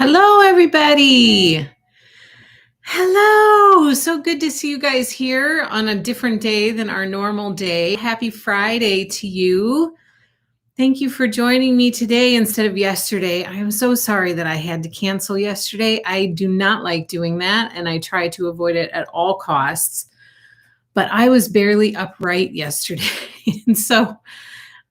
Hello, everybody. Hello. So good to see you guys here on a different day than our normal day. Happy Friday to you. Thank you for joining me today instead of yesterday. I am so sorry that I had to cancel yesterday. I do not like doing that, and I try to avoid it at all costs. But I was barely upright yesterday, and so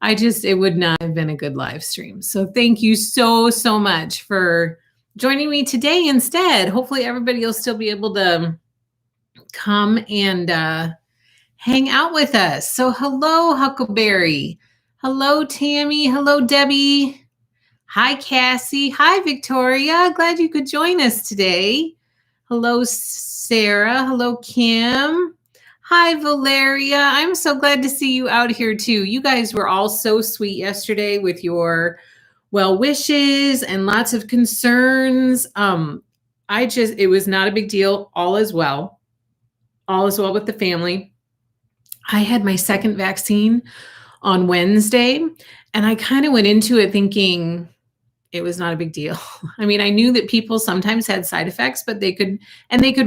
it would not have been a good live stream. So thank you so much for joining me today instead. Hopefully everybody will still be able to come and hang out with us. So hello, Huckleberry. Hello, Tammy. Hello, Debbie. Hi, Cassie. Hi, Victoria. Glad you could join us today. Hello, Sarah. Hello, Kim. Hi, Valeria. I'm so glad to see you out here too. You guys were all so sweet yesterday with your well wishes and lots of concerns. It was not a big deal. All is well. All is well with the family. I had my second vaccine on Wednesday, and I kind of went into it thinking it was not a big deal. I mean, I knew that people sometimes had side effects, but they could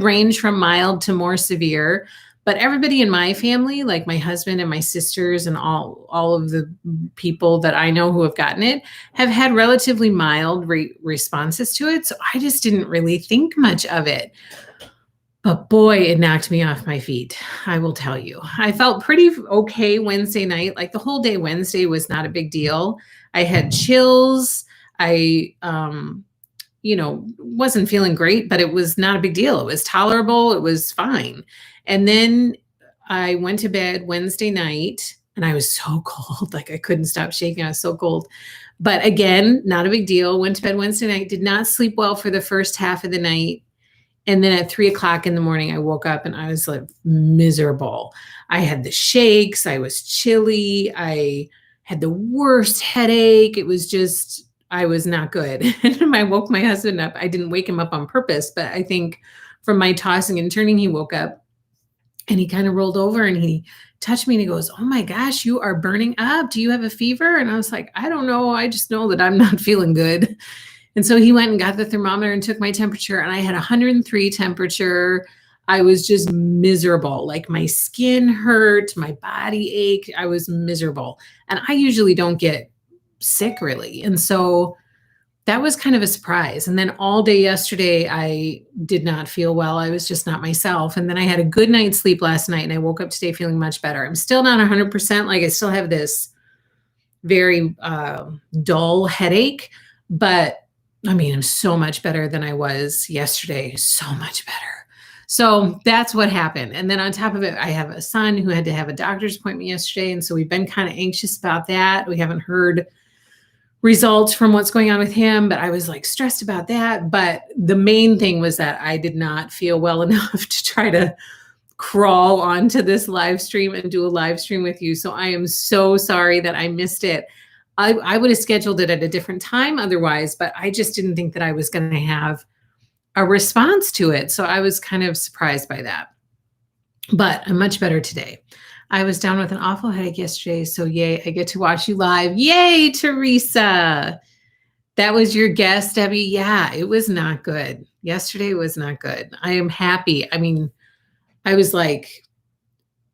range from mild to more severe. But everybody in my family, like my husband and my sisters and all of the people that I know who have gotten it, have had relatively mild responses to it. So I just didn't really think much of it. But boy, it knocked me off my feet. I will tell you. I felt pretty okay Wednesday night. Like the whole day Wednesday was not a big deal. I had chills. I wasn't feeling great, but it was not a big deal. It was tolerable. It was fine. And then I went to bed Wednesday night and I was so cold. Like I couldn't stop shaking. I was so cold. But again, not a big deal. Went to bed Wednesday night, did not sleep well for the first half of the night. And then at 3:00 in the morning, I woke up and I was like miserable. I had the shakes. I was chilly. I had the worst headache. It was just, I was not good. And I woke my husband up. I didn't wake him up on purpose, but I think from my tossing and turning, he woke up and he kind of rolled over and he touched me and he goes, "Oh my gosh, you are burning up. Do you have a fever?" And I was like, "I don't know. I just know that I'm not feeling good." And so he went and got the thermometer and took my temperature, and I had 103 temperature. I was just miserable. Like my skin hurt, my body ached. I was miserable. And I usually don't get sick really. And so that was kind of a surprise. And then all day yesterday, I did not feel well. I was just not myself. And then I had a good night's sleep last night and I woke up today feeling much better. I'm still not 100%. Like I still have this very dull headache, but I mean, I'm so much better than I was yesterday. So much better. So that's what happened. And then on top of it, I have a son who had to have a doctor's appointment yesterday. And so we've been kind of anxious about that. We haven't heard results from what's going on with him, but I was like stressed about that. But the main thing was that I did not feel well enough to try to crawl onto this live stream and do a live stream with you. So I am so sorry that I missed it. I would have scheduled it at a different time otherwise, but I just didn't think that I was going to have a response to it. So I was kind of surprised by that. But I'm much better today. I was down with an awful headache yesterday, so yay, I get to watch you live. Yay, Teresa. That was your guess, Debbie? Yeah, it was not good. Yesterday was not good. I am happy. I mean, I was like,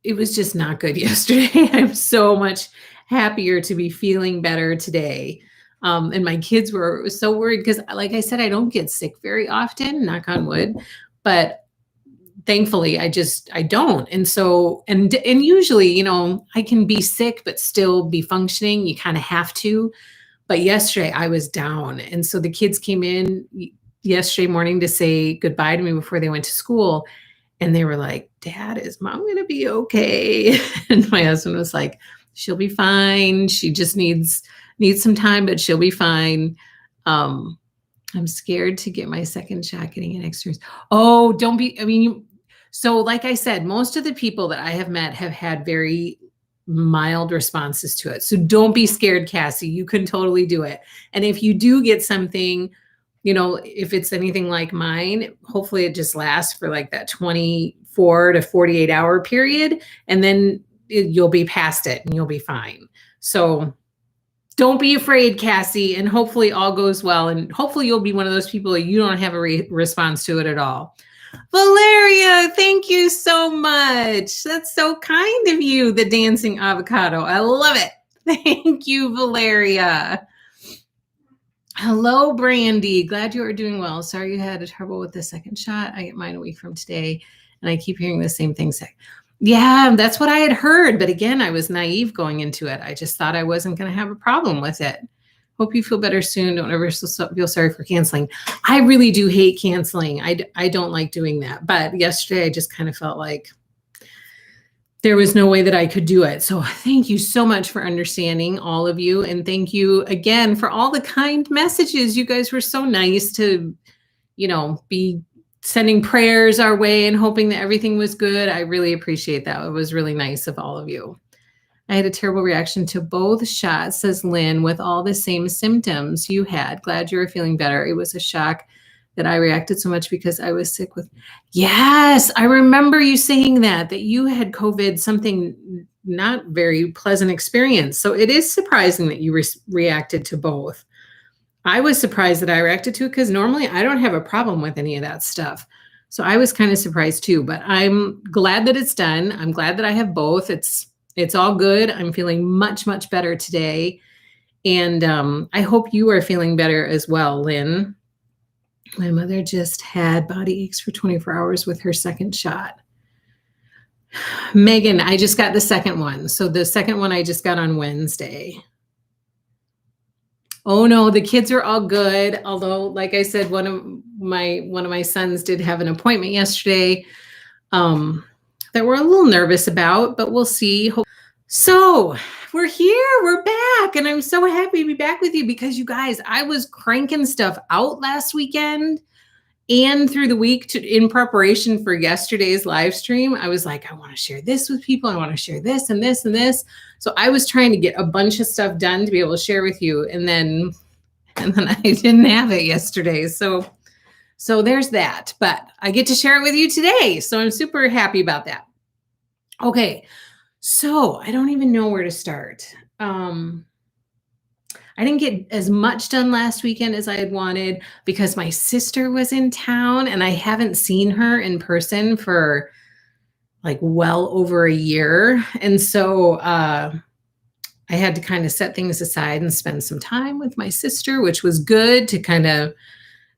it was just not good yesterday. I'm so much happier to be feeling better today. And my kids were so worried because, like I said, I don't get sick very often, knock on wood, but thankfully I don't. And so, and usually, I can be sick, but still be functioning. You kind of have to. But yesterday I was down. And so the kids came in yesterday morning to say goodbye to me before they went to school. And they were like, "Dad, is Mom going to be okay?" And my husband was like, "She'll be fine. She just needs some time, but she'll be fine." I'm scared to get my second shot getting an extra. Oh, don't be, so like I said, most of the people that I have met have had very mild responses to it. So don't be scared, Cassie. You can totally do it. And if you do get something, if it's anything like mine, hopefully it just lasts for like that 24 to 48 hour period. And then you'll be past it and you'll be fine. So Don't be afraid, Cassie, and hopefully all goes well. And hopefully you'll be one of those people that you don't have a response to it at all. Valeria, thank you so much. That's so kind of you, the dancing avocado. I love it. Thank you, Valeria. Hello, Brandy. Glad you are doing well. Sorry you had trouble with the second shot. I get mine a week from today, and I keep hearing the same thing say. Yeah, that's what I had heard. But again, I was naive going into it. I just thought I wasn't going to have a problem with it. Hope you feel better soon. Don't ever feel sorry for canceling. I really do hate canceling. I don't like doing that. But yesterday, I just kind of felt like there was no way that I could do it. So thank you so much for understanding, all of you. And thank you again for all the kind messages. You guys were so nice to, be sending prayers our way and hoping that everything was good. I really appreciate that. It was really nice of all of you. I had a terrible reaction to both shots, says Lynn, with all the same symptoms you had. Glad you were feeling better. It was a shock that I reacted so much because I was sick with. Yes, I remember you saying that you had COVID, something not very pleasant experience. So it is surprising that you reacted to both. I was surprised that I reacted to it because normally I don't have a problem with any of that stuff. So I was kind of surprised too, but I'm glad that it's done. I'm glad that I have both. It's all good. I'm feeling much, much better today. And I hope you are feeling better as well, Lynn. My mother just had body aches for 24 hours with her second shot. Megan, I just got the second one. So the second one I just got on Wednesday. Oh no, the kids are all good. Although, like I said, one of my sons did have an appointment yesterday that we're a little nervous about, but we'll see. So we're here, we're back, and I'm so happy to be back with you because you guys, I was cranking stuff out last weekend and through the week in preparation for yesterday's live stream. I was like, I want to share this with people. I want to share this and this and this. So I was trying to get a bunch of stuff done to be able to share with you. And then I didn't have it yesterday. So there's that, but I get to share it with you today. So I'm super happy about that. Okay. So I don't even know where to start. I didn't get as much done last weekend as I had wanted because my sister was in town and I haven't seen her in person for like well over a year. And so I had to kind of set things aside and spend some time with my sister, which was good to kind of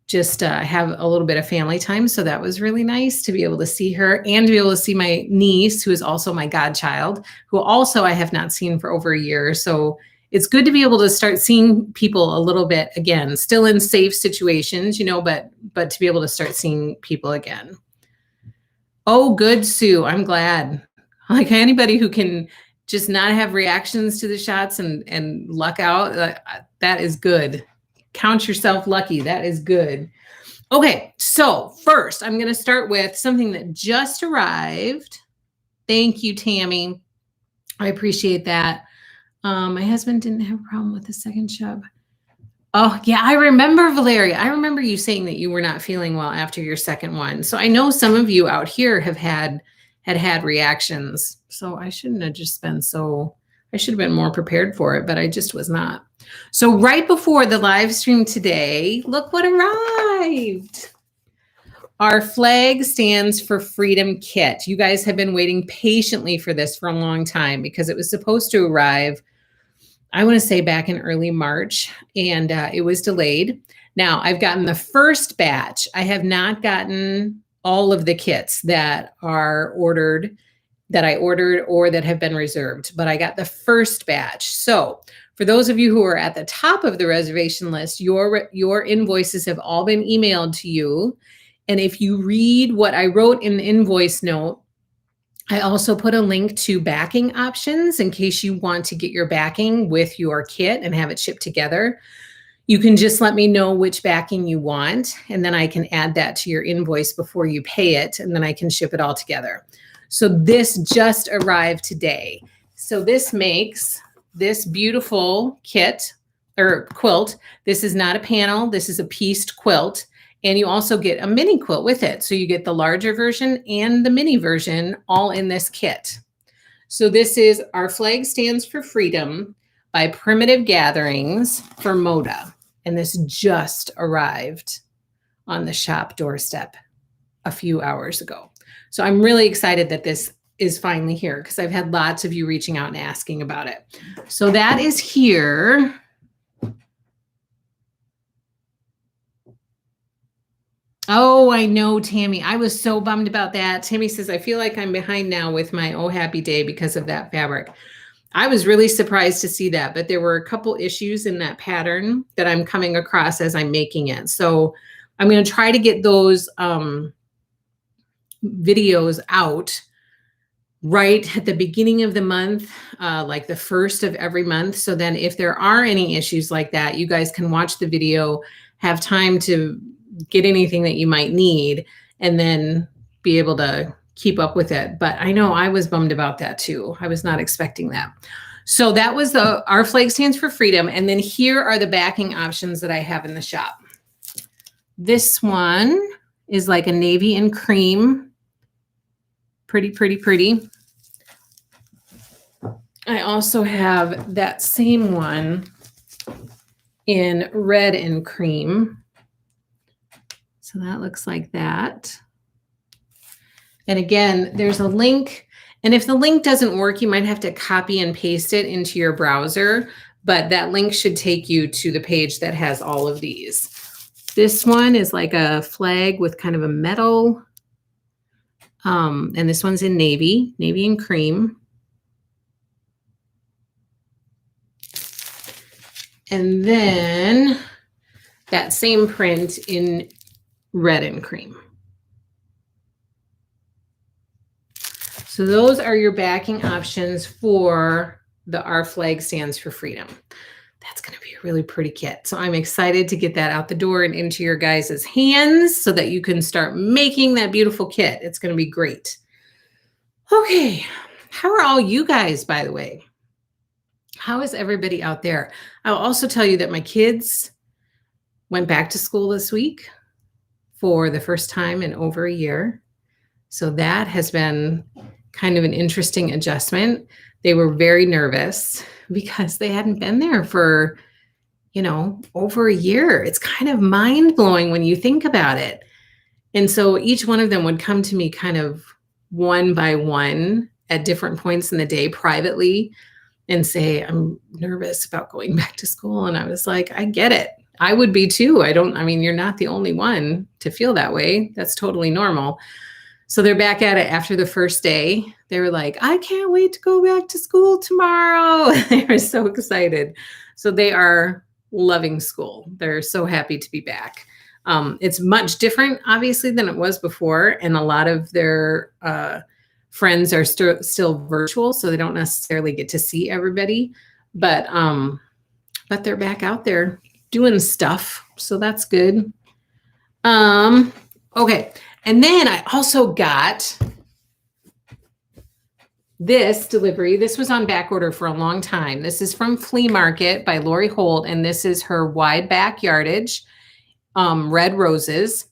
just have a little bit of family time. So that was really nice to be able to see her and to be able to see my niece, who is also my godchild, who also I have not seen for over a year. So it's good to be able to start seeing people a little bit again, still in safe situations, but to be able to start seeing people again. Oh, good, Sue. I'm glad. Like anybody who can just not have reactions to the shots and luck out, that is good. Count yourself lucky. That is good. Okay, so first I'm going to start with something that just arrived. Thank you, Tammy. I appreciate that. My husband didn't have a problem with the second shove. Oh, yeah, I remember, Valeria. I remember you saying that you were not feeling well after your second one. So I know some of you out here have had reactions. So I shouldn't have just been I should have been more prepared for it, but I just was not. So right before the live stream today, look what arrived. Our flag stands for Freedom Kit. You guys have been waiting patiently for this for a long time because it was supposed to arrive, I want to say back in early March, and it was delayed. Now I've gotten the first batch. I have not gotten all of the kits that are ordered, that I ordered or that have been reserved, but I got the first batch. So for those of you who are at the top of the reservation list, your invoices have all been emailed to you. And if you read what I wrote in the invoice note, I also put a link to backing options in case you want to get your backing with your kit and have it shipped together. You can just let me know which backing you want, and then I can add that to your invoice before you pay it, and then I can ship it all together. So this just arrived today. So this makes this beautiful kit or quilt. This is not a panel. This is a pieced quilt. And you also get a mini quilt with it. So you get the larger version and the mini version all in this kit. So this is Our Flag Stands for Freedom by Primitive Gatherings for Moda. And this just arrived on the shop doorstep a few hours ago. So I'm really excited that this is finally here because I've had lots of you reaching out and asking about it. So that is here. Oh, I know, Tammy. I was so bummed about that. Tammy says, I feel like I'm behind now with my Oh Happy Day because of that fabric. I was really surprised to see that, but there were a couple issues in that pattern that I'm coming across as I'm making it. So I'm going to try to get those videos out right at the beginning of the month, like the first of every month. So then if there are any issues like that, you guys can watch the video, have time to get anything that you might need, and then be able to keep up with it. But I know I was bummed about that too. I was not expecting that. So that was our flag stands for freedom. And then here are the backing options that I have in the shop. This one is like a navy and cream. Pretty, pretty, pretty. I also have that same one in red and cream. So that looks like that. And again, there's a link. And if the link doesn't work, you might have to copy and paste it into your browser. But that link should take you to the page that has all of these. This one is like a flag with kind of a metal. And this one's in navy and cream. And then that same print in red and cream. So those are your backing options for the Our Flag Stands for Freedom. That's going to be a really pretty kit. So I'm excited to get that out the door and into your guys' hands so that you can start making that beautiful kit. It's going to be great. Okay. How are all you guys, by the way? How is everybody out there? I'll also tell you that my kids went back to school this week for the first time in over a year. So that has been kind of an interesting adjustment. They were very nervous because they hadn't been there for, over a year. It's kind of mind-blowing when you think about it. And so each one of them would come to me kind of one by one at different points in the day privately and say, I'm nervous about going back to school. And I was like, I get it. I would be too. You're not the only one to feel that way. That's totally normal. So they're back at it after the first day. They were like, I can't wait to go back to school tomorrow. They were so excited. So they are loving school. They're so happy to be back. It's much different, obviously, than it was before. And a lot of their friends are still virtual, so they don't necessarily get to see everybody. But they're back out there doing stuff. So that's good. Okay. And then I also got this delivery. This was on back order for a long time. This is from Flea Market by Lori Holt, and this is her wide back yardage, red roses.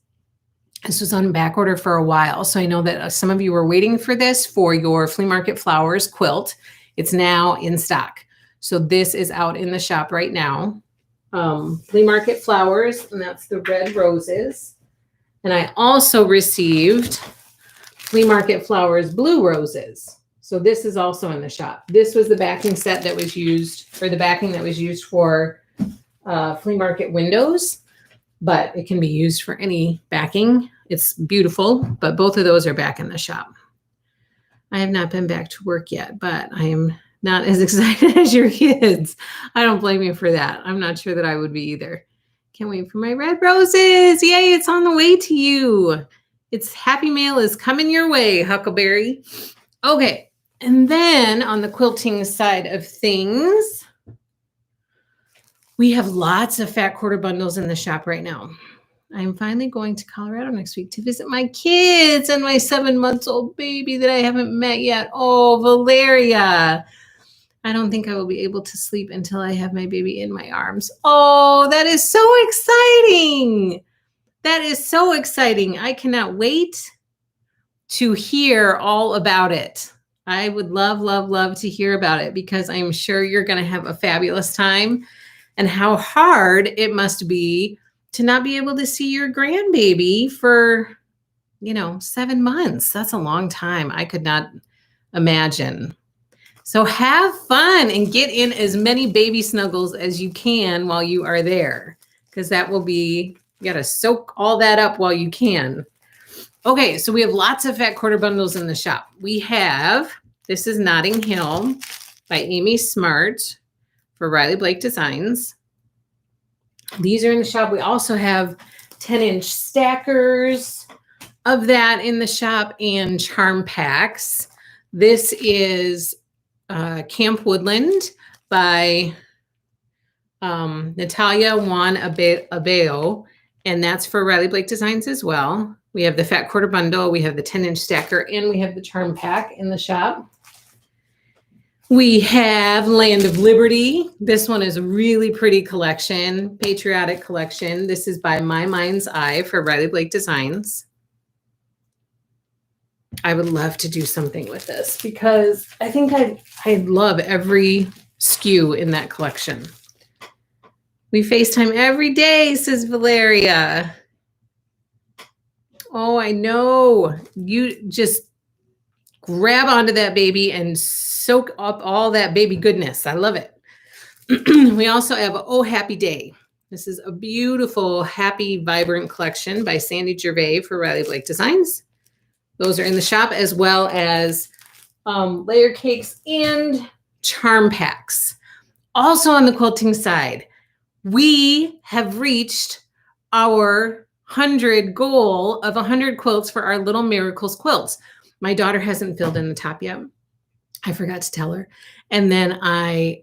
This was on back order for a while. So I know that some of you were waiting for this for your Flea Market Flowers quilt. It's now in stock. So this is out in the shop right now. Flea Market Flowers, and that's the red roses. And I also received Flea Market Flowers blue roses. So this is also in the shop. This was the backing set that was used, or the backing that was used for Flea Market windows, but it can be used for any backing. It's beautiful, but both of those are back in the shop. I have not been back to work yet, but I am not as excited as your kids. I don't blame you for that. I'm not sure that I would be either. Can't wait for my red roses. Yay, it's on the way to you. It's Happy Mail is coming your way, Huckleberry. Okay, and then on the quilting side of things, we have lots of fat quarter bundles in the shop right now. I'm finally going to Colorado next week to visit my kids and my 7-month-old baby that I haven't met yet. Oh, Valeria. I don't think I will be able to sleep until I have my baby in my arms. Oh, that is so exciting. That is so exciting. I cannot wait to hear all about it. I would love, love, love to hear about it because I'm sure you're going to have a fabulous time, and how hard it must be to not be able to see your grandbaby for, 7 months. That's a long time. I could not imagine. So have fun and get in as many baby snuggles as you can while you are there, because that will be, you got to soak all that up while you can. Okay, so we have lots of fat quarter bundles in the shop. We have, this is Notting Hill by Amy Smart for Riley Blake Designs. These are in the shop. We also have 10-inch stackers of that in the shop and charm packs. This is Camp Woodland by Natalia Juan Abeo, and that's for Riley Blake Designs as well. We have the fat quarter bundle, we have the 10-inch stacker, and we have the charm pack in the shop. We have Land of Liberty. This one is a really pretty collection, patriotic collection. This is by My Mind's Eye for Riley Blake Designs. I would love to do something with this because I think I love every SKU in that collection. We FaceTime every day, says Valeria. Oh, I know. You just grab onto that baby and soak up all that baby goodness. I love it. We also have Oh Happy Day. This is a beautiful, happy, vibrant collection by Sandy Gervais for Riley Blake Designs. Those are in the shop, as well as layer cakes and charm packs. Also on the quilting side, we have reached our 100 goal of 100 quilts for our Little Miracles quilts. My daughter hasn't filled in the top yet. I forgot to tell her. And then I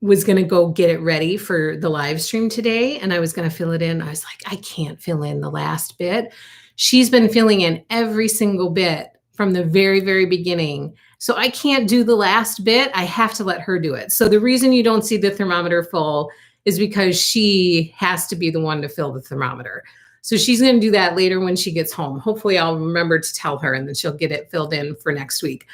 was going to go get it ready for the live stream today, and I was going to fill it in. I was like, I can't fill in the last bit. She's been filling in every single bit from the very, very beginning. So I can't do the last bit. I have to let her do it. So the reason you don't see the thermometer full is because she has to be the one to fill the thermometer. So she's going to do that later when she gets home. Hopefully I'll remember to tell her, and then she'll get it filled in for next week.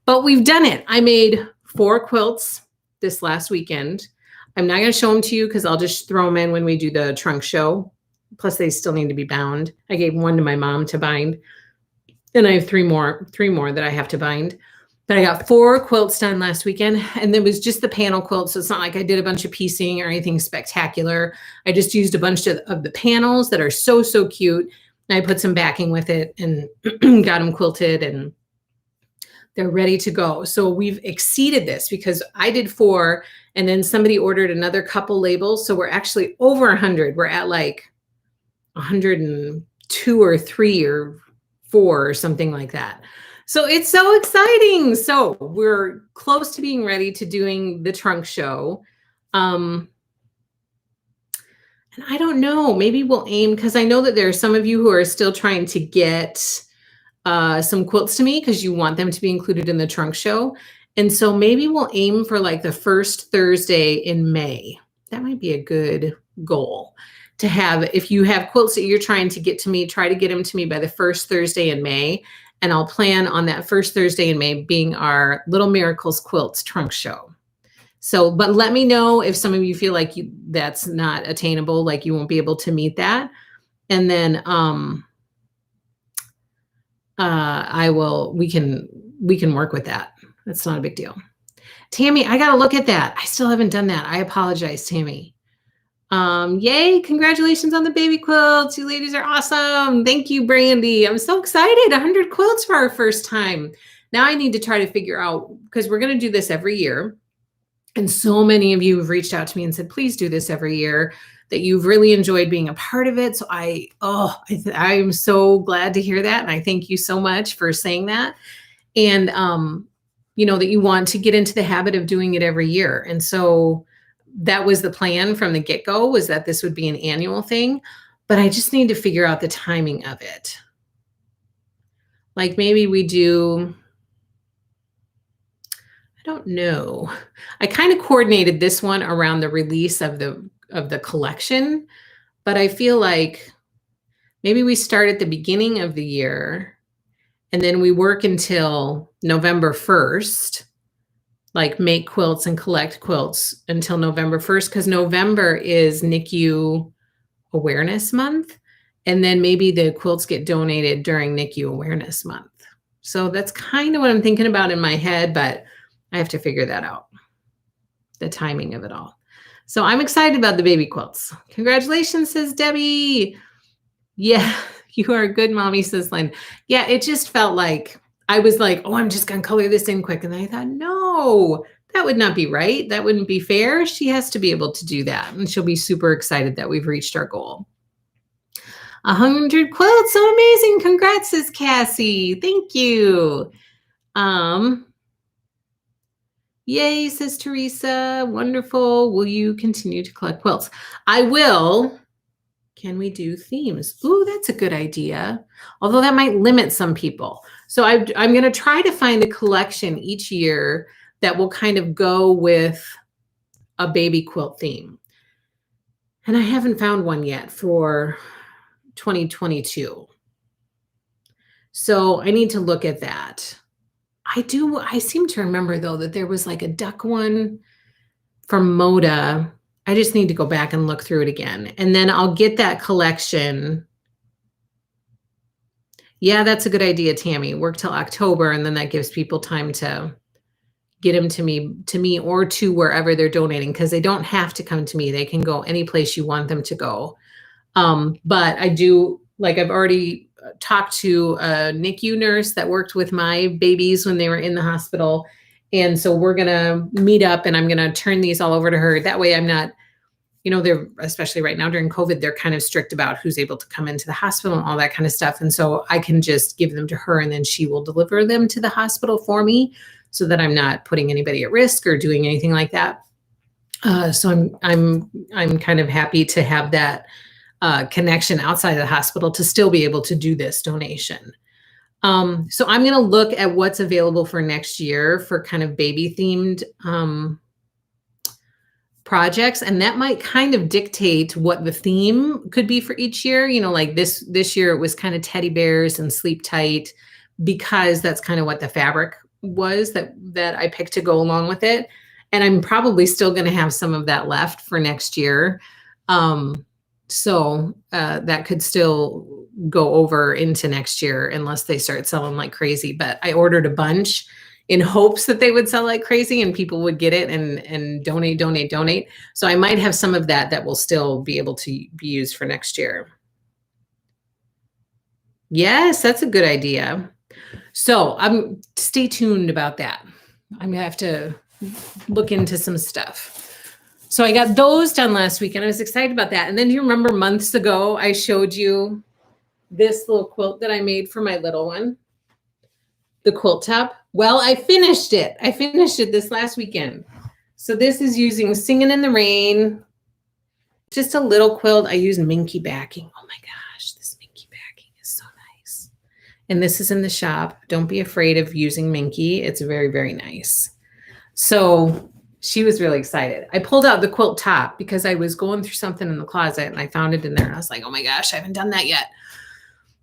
But we've done it. I made 4 quilts this last weekend. I'm not going to show them to you because I'll just throw them in when we do the trunk show. Plus they still need to be bound. I gave one to my mom to bind. Then I have three more that I have to bind. But I got 4 quilts done last weekend, and it was just the panel quilt. So it's not like I did a bunch of piecing or anything spectacular. I just used a bunch of the panels that are so, so cute. And I put some backing with it and got them quilted, and they're ready to go. So we've exceeded this because I did 4, and then somebody ordered another couple labels. So we're actually over 100. We're at like 102 or 3 or 4 or something like that. So it's so exciting. So we're close to being ready to doing the trunk show. And I don't know, maybe we'll aim, because I know that there are some of you who are still trying to get some quilts to me because you want them to be included in the trunk show. And so maybe we'll aim for like the first Thursday in May. That might be a good goal to have. If you have quilts that you're trying to get to me, try to get them to me by the first Thursday in May. And I'll plan on that first Thursday in May being our Little Miracles Quilts trunk show. So, but let me know if some of you feel like that's not attainable, like you won't be able to meet that. And then we can work with that. That's not a big deal. Tammy, I got to look at that. I still haven't done that. I apologize, Tammy. Yay, congratulations on the baby quilts. You ladies are awesome. Thank you, Brandy. I'm so excited. 100 quilts for our first time. Now I need to try to figure out, because we're going to do this every year. And so many of you have reached out to me and said, please do this every year, that you've really enjoyed being a part of it. So I'm so glad to hear that. And I thank you so much for saying that. And, that you want to get into the habit of doing it every year. And so that was the plan from the get-go, was that this would be an annual thing, but I just need to figure out the timing of it. Like maybe we do, I don't know. I kind of coordinated this one around the release of the collection, but I feel like maybe we start at the beginning of the year and then we work until November 1st, like make quilts and collect quilts until November 1st, because November is NICU Awareness Month. And then maybe the quilts get donated during NICU Awareness Month. So that's kind of what I'm thinking about in my head, but I have to figure that out, the timing of it all. So I'm excited about the baby quilts. Congratulations, says Debbie. Yeah, you are a good mommy, says Lynn. Yeah, it just felt like I was like, oh, I'm just going to color this in quick. And I thought, no, that would not be right. That wouldn't be fair. She has to be able to do that. And she'll be super excited that we've reached our goal. 100 quilts. So amazing. Congrats, says Cassie. Thank you. Yay, says Teresa. Wonderful. Will you continue to collect quilts? I will. Can we do themes? Ooh, that's a good idea. Although that might limit some people. So I'm going to try to find a collection each year that will kind of go with a baby quilt theme. And I haven't found one yet for 2022. So I need to look at that. I seem to remember though that there was like a duck one from Moda. I just need to go back and look through it again. And then I'll get that collection. Yeah, that's a good idea, Tammy. Work till October, and then that gives people time to get them to me or to wherever they're donating, because they don't have to come to me. They can go any place you want them to go. But I do, like, I've already talked to a NICU nurse that worked with my babies when they were in the hospital. And so we're going to meet up and I'm going to turn these all over to her. That way I'm not, they're, especially right now during COVID, they're kind of strict about who's able to come into the hospital and all that kind of stuff. And so I can just give them to her and then she will deliver them to the hospital for me so that I'm not putting anybody at risk or doing anything like that. So I'm kind of happy to have that connection outside of the hospital to still be able to do this donation. So I'm going to look at what's available for next year for kind of baby themed projects. And that might kind of dictate what the theme could be for each year. Like this year it was kind of teddy bears and sleep tight, because that's kind of what the fabric was that I picked to go along with it. And I'm probably still going to have some of that left for next year. So that could still go over into next year unless they start selling like crazy. But I ordered a bunch in hopes that they would sell like crazy and people would get it and donate. So I might have some of that will still be able to be used for next year. Yes, that's a good idea. So stay tuned about that. I'm gonna have to look into some stuff. So I got those done last week and I was excited about that. And then do you remember months ago, I showed you this little quilt that I made for my little one, the quilt top? Well, I finished it. I finished it this last weekend. So this is using Singing in the Rain, just a little quilt. I used Minky backing. Oh my gosh, this Minky backing is so nice. And this is in the shop. Don't be afraid of using Minky. It's very, very nice. So she was really excited. I pulled out the quilt top because I was going through something in the closet and I found it in there. And I was like, oh my gosh, I haven't done that yet.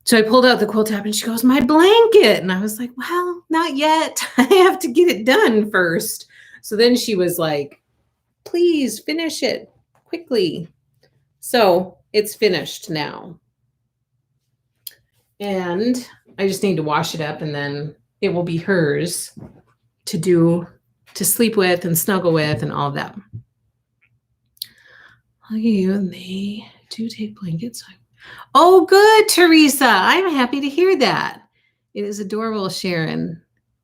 So I pulled out the quilt top and she goes, my blanket. And I was like, well, not yet. I have to get it done first. So then she was like, please finish it quickly. So it's finished now. And I just need to wash it up and then it will be hers to sleep with and snuggle with and all of that. Look at you, and they do take blankets. Oh, good, Teresa. I'm happy to hear that. It is adorable, Sharon,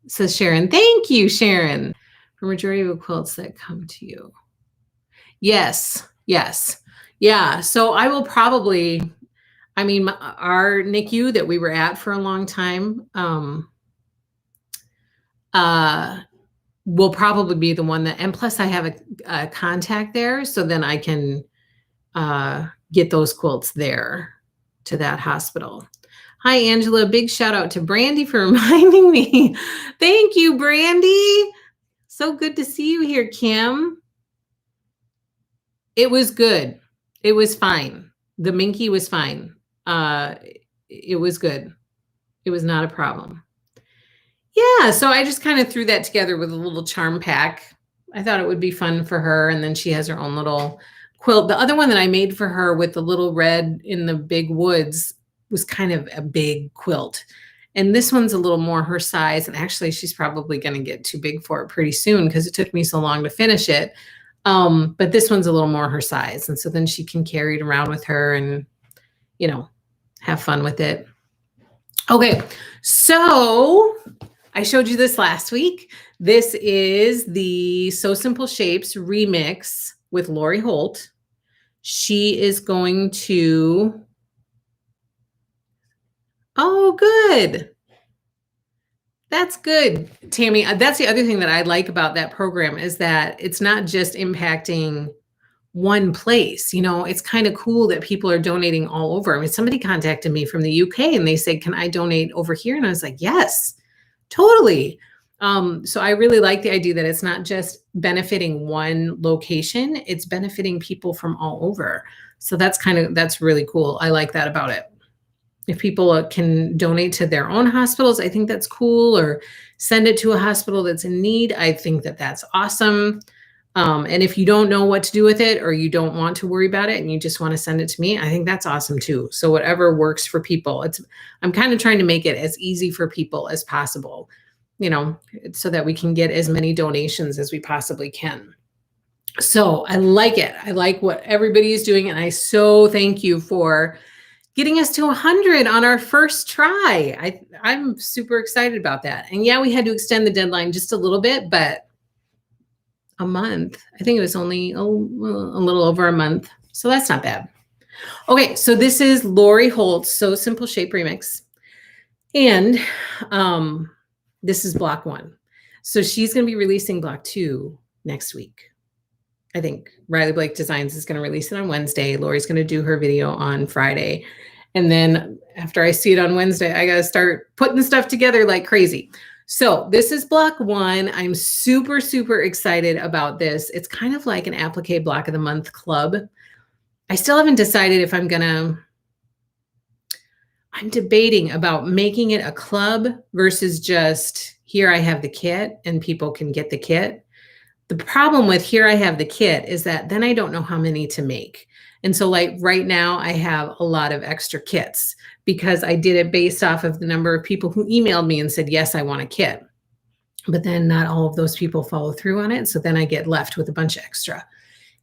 says Sharon. Thank you, Sharon, for majority of the quilts that come to you. Yes. Yeah, so I will probably, our NICU that we were at for a long time will probably be the one that, and plus I have a contact there, so then I can get those quilts there to that hospital. Hi, Angela. Big shout out to Brandy for reminding me. Thank you, Brandy. So good to see you here, Kim. It was good. It was fine. The Minky was fine. It was good. It was not a problem. Yeah, so I just kind of threw that together with a little charm pack. I thought it would be fun for her. And then she has her own little quilt. The other one that I made for her with the little red in the big woods was kind of a big quilt. And this one's a little more her size. And actually, she's probably going to get too big for it pretty soon because it took me so long to finish it. But this one's a little more her size. And so then she can carry it around with her and, you know, have fun with it. Okay, so I showed you this last week. This is the So Simple Shapes remix with Lori Holt. She is going to, oh, good. That's good, Tammy. That's the other thing that I like about that program is that it's not just impacting one place. You know, it's kind of cool that people are donating all over. I mean, somebody contacted me from the UK and they said, can I donate over here? And I was like, yes, totally. So I really like the idea that it's not just benefiting one location, it's benefiting people from all over. So that's really cool. I like that about it. If people can donate to their own hospitals, I think that's cool, or send it to a hospital that's in need. I think that that's awesome. And if you don't know what to do with it or you don't want to worry about it and you just want to send it to me, I think that's awesome too. So whatever works for people, I'm kind of trying to make it as easy for people as possible, you know, so that we can get as many donations as we possibly can. So I like it. I like what everybody is doing. And I so thank you for getting us to 100 on our first try. I'm super excited about that. And yeah, we had to extend the deadline just a little bit, but a month. I think it was only a little over a month. So that's not bad. Okay, so this is Lori Holt's So Simple Shape Remix. And this is block 1. So she's going to be releasing block 2 next week. I think Riley Blake Designs is going to release it on Wednesday. Lori's going to do her video on Friday. And then after I see it on Wednesday, I got to start putting stuff together like crazy. So this is block 1. I'm super, super excited about this. It's kind of like an applique block of the month club. I still haven't decided if I'm debating about making it a club versus just here I have the kit and people can get the kit. The problem with here I have the kit is that then I don't know how many to make. And so like right now I have a lot of extra kits because I did it based off of the number of people who emailed me and said, yes, I want a kit. But then not all of those people follow through on it. So then I get left with a bunch of extra.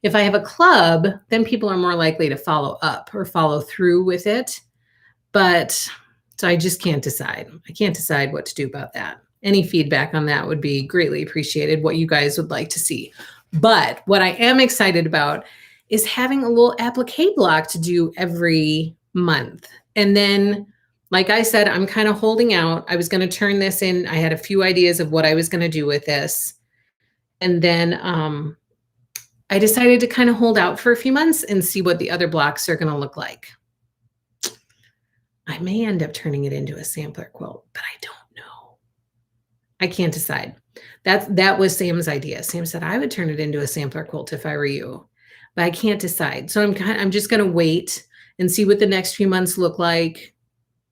If I have a club, then people are more likely to follow up or follow through with it. But so I just can't decide. I can't decide what to do about that. Any feedback on that would be greatly appreciated, what you guys would like to see. But what I am excited about is having a little applique block to do every month. And then, like I said, I'm kind of holding out. I was going to turn this in. I had a few ideas of what I was going to do with this. And then I decided to kind of hold out for a few months and see what the other blocks are going to look like. I may end up turning it into a sampler quilt, but I don't know. I can't decide. That was Sam's idea. Sam said I would turn it into a sampler quilt if I were you, but I can't decide. So I'm just going to wait and see what the next few months look like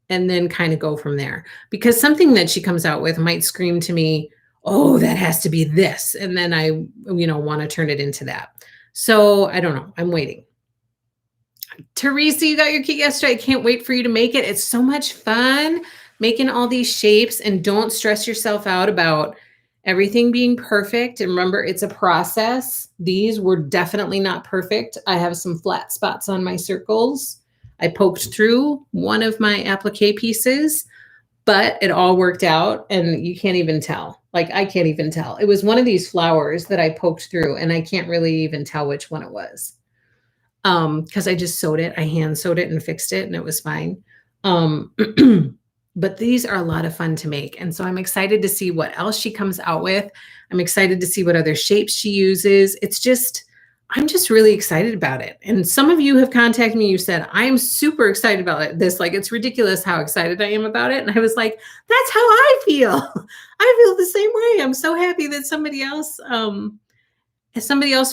and then kind of go from there. Because something that she comes out with might scream to me, oh, that has to be this. And then I, want to turn it into that. So I don't know. I'm waiting. Teresa, you got your kit yesterday. I can't wait for you to make it. It's so much fun making all these shapes, and don't stress yourself out about everything being perfect. And remember, it's a process. These were definitely not perfect. I have some flat spots on my circles. I poked through one of my applique pieces, but it all worked out, and you can't even tell. Like, I can't even tell. It was one of these flowers that I poked through, and I can't really even tell which one it was. Because I just sewed it. I hand sewed it and fixed it, and it was fine. But these are a lot of fun to make. And so I'm excited to see what else she comes out with. I'm excited to see what other shapes she uses. I'm just really excited about it. And some of you have contacted me. You said, I'm super excited about this. Like, it's ridiculous how excited I am about it. And I was like, that's how I feel. I feel the same way. I'm so happy that somebody else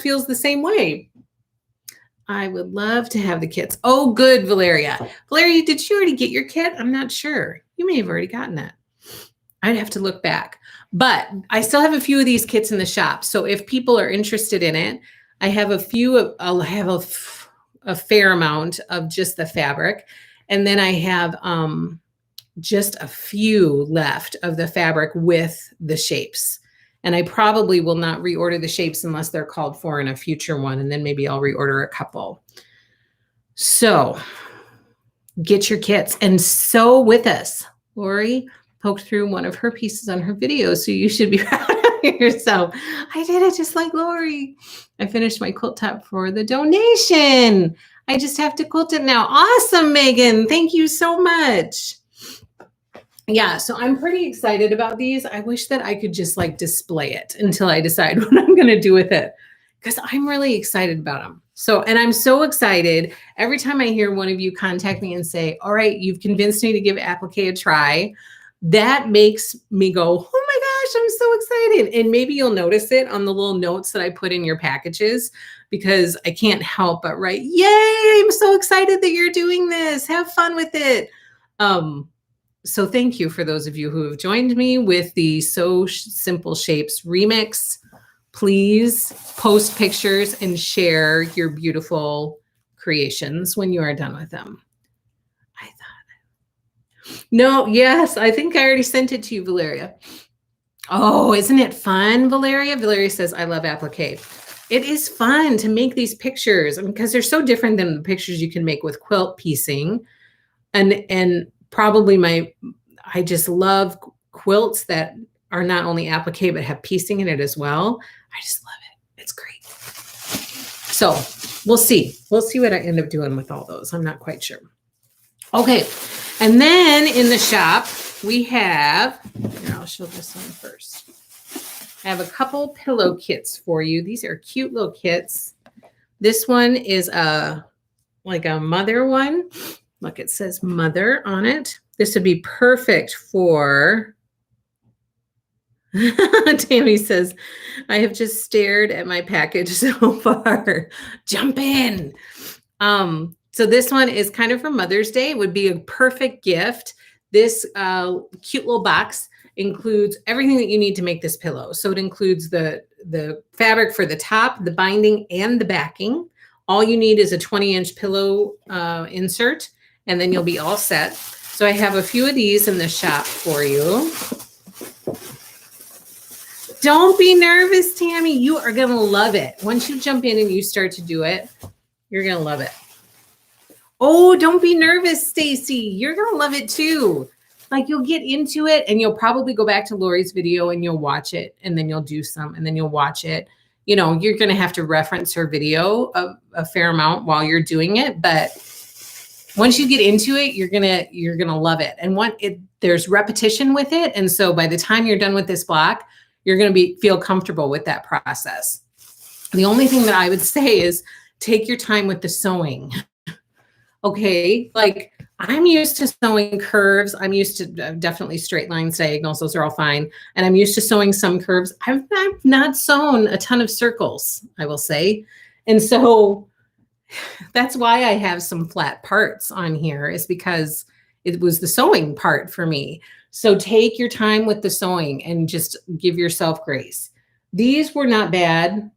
feels the same way. I would love to have the kits. Oh, good, Valeria. Valeria, did you already get your kit? I'm not sure. You may have already gotten it. I'd have to look back, but I still have a few of these kits in the shop. So if people are interested in it, I have a few, I'll have a fair amount of just the fabric. And then I have just a few left of the fabric with the shapes. And I probably will not reorder the shapes unless they're called for in a future one. And then maybe I'll reorder a couple. So get your kits and sew with us. Lori poked through one of her pieces on her video, so you should be proud of yourself. I did it just like Lori. I finished my quilt top for the donation. I just have to quilt it now. Awesome, Megan. Thank you so much. Yeah, so I'm pretty excited about these. I wish that I could just like display it until I decide what I'm going to do with it, because I'm really excited about them. So, and I'm so excited every time I hear one of you contact me and say, all right, you've convinced me to give Applique a try. That makes me go, oh my gosh, I'm so excited. And maybe you'll notice it on the little notes that I put in your packages, because I can't help but write, yay, I'm so excited that you're doing this. Have fun with it. So thank you for those of you who have joined me with the So Simple Shapes remix. Please post pictures and share your beautiful creations when you are done with them. No, yes, I think I already sent it to you, Valeria. Oh, isn't it fun, Valeria? Valeria says, I love Applique. It is fun to make these pictures, because they're so different than the pictures you can make with quilt piecing. And probably I just love quilts that are not only applique, but have piecing in it as well. I just love it. It's great. So we'll see. We'll see what I end up doing with all those. I'm not quite sure. Okay. And then in the shop, we have, here, I'll show this one first. I have a couple pillow kits for you. These are cute little kits. This one is like a mother one. Look, it says mother on it. This would be perfect for, Tammy says, I have just stared at my package so far. Jump in. So this one is kind of for Mother's Day. It would be a perfect gift. This cute little box includes everything that you need to make this pillow. So it includes the fabric for the top, the binding, and the backing. All you need is a 20-inch pillow insert, and then you'll be all set. So I have a few of these in the shop for you. Don't be nervous, Tammy. You are going to love it. Once you jump in and you start to do it, you're going to love it. Oh, don't be nervous, Stacy. You're going to love it too. Like, you'll get into it and you'll probably go back to Lori's video and you'll watch it, and then you'll do some, and then you'll watch it. You know, you're going to have to reference her video a fair amount while you're doing it. But once you get into it, you're going to love it. And there's repetition with it. And so by the time you're done with this block, you're going to feel comfortable with that process. The only thing that I would say is take your time with the sewing. Okay. Like, I'm used to sewing curves. I'm used to definitely straight lines, diagonals. Those are all fine. And I'm used to sewing some curves. I've not sewn a ton of circles, I will say. And so that's why I have some flat parts on here, is because it was the sewing part for me. So take your time with the sewing and just give yourself grace. These were not bad.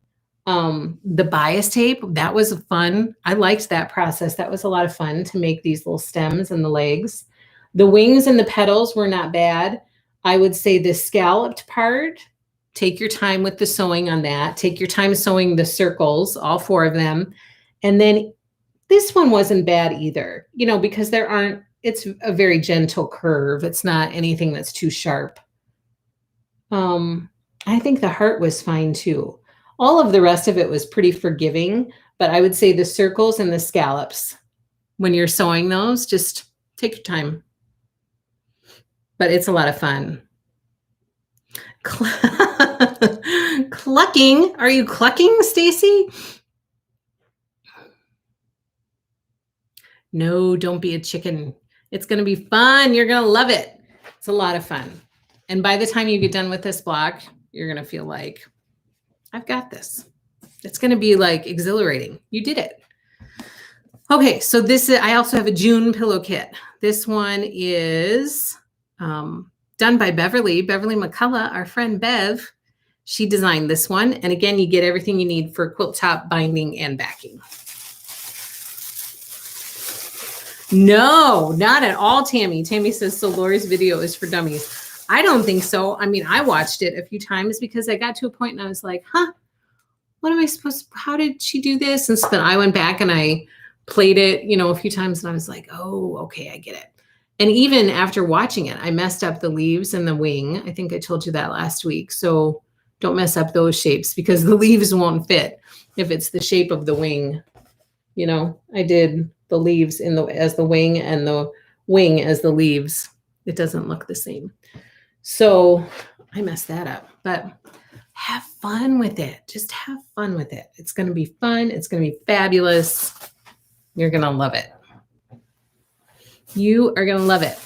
The bias tape, that was fun. I liked that process. That was a lot of fun to make these little stems and the legs. The wings and the petals were not bad. I would say the scalloped part, take your time with the sewing on that. Take your time sewing the circles, all 4 of them. And then this one wasn't bad either, you know, because it's a very gentle curve. It's not anything that's too sharp. I think the heart was fine too. All of the rest of it was pretty forgiving, but I would say the circles and the scallops, when you're sewing those, just take your time. But it's a lot of fun. Clucking. Are you clucking, Stacy? No, don't be a chicken. It's going to be fun. You're going to love it. It's a lot of fun. And by the time you get done with this block, you're going to feel like, I've got this. It's going to be like exhilarating. You did it. Okay. So I also have a June pillow kit. This one is done by Beverly McCullough, our friend Bev. She designed this one. And again, you get everything you need for quilt top, binding, and backing. No, not at all, Tammy. Tammy says, so Lori's video is for dummies. I don't think so. I mean, I watched it a few times because I got to a point and I was like, huh, what am I supposed to, how did she do this? And so then I went back and I played it, you know, a few times and I was like, oh, okay, I get it. And even after watching it, I messed up the leaves and the wing. I think I told you that last week. So don't mess up those shapes because the leaves won't fit if it's the shape of the wing. You know, I did the leaves in the as the wing and the wing as the leaves. It doesn't look the same. So I messed that up, but have fun with it. Just have fun with it. It's going to be fun. It's going to be fabulous. You're going to love it. You are going to love it.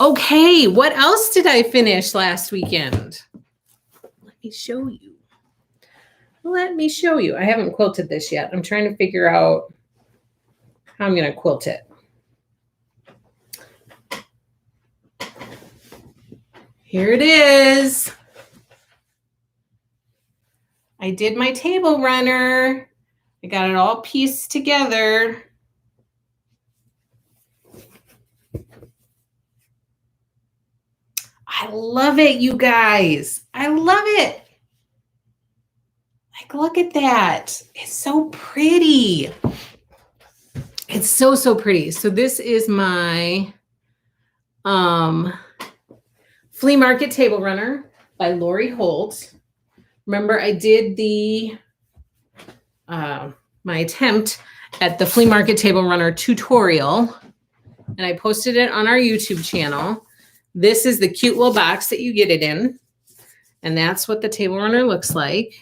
Okay, what else did I finish last weekend? Let me show you. Let me show you. I haven't quilted this yet. I'm trying to figure out how I'm going to quilt it. Here it is. I did my table runner. I got it all pieced together. I love it, you guys. I love it. Like, look at that. It's so pretty. It's so, so pretty. So this is my flea market table runner by Lori Holt. Remember, I did the my attempt at the flea market table runner tutorial, and I posted it on our YouTube channel. This is the cute little box that you get it in, and that's what the table runner looks like.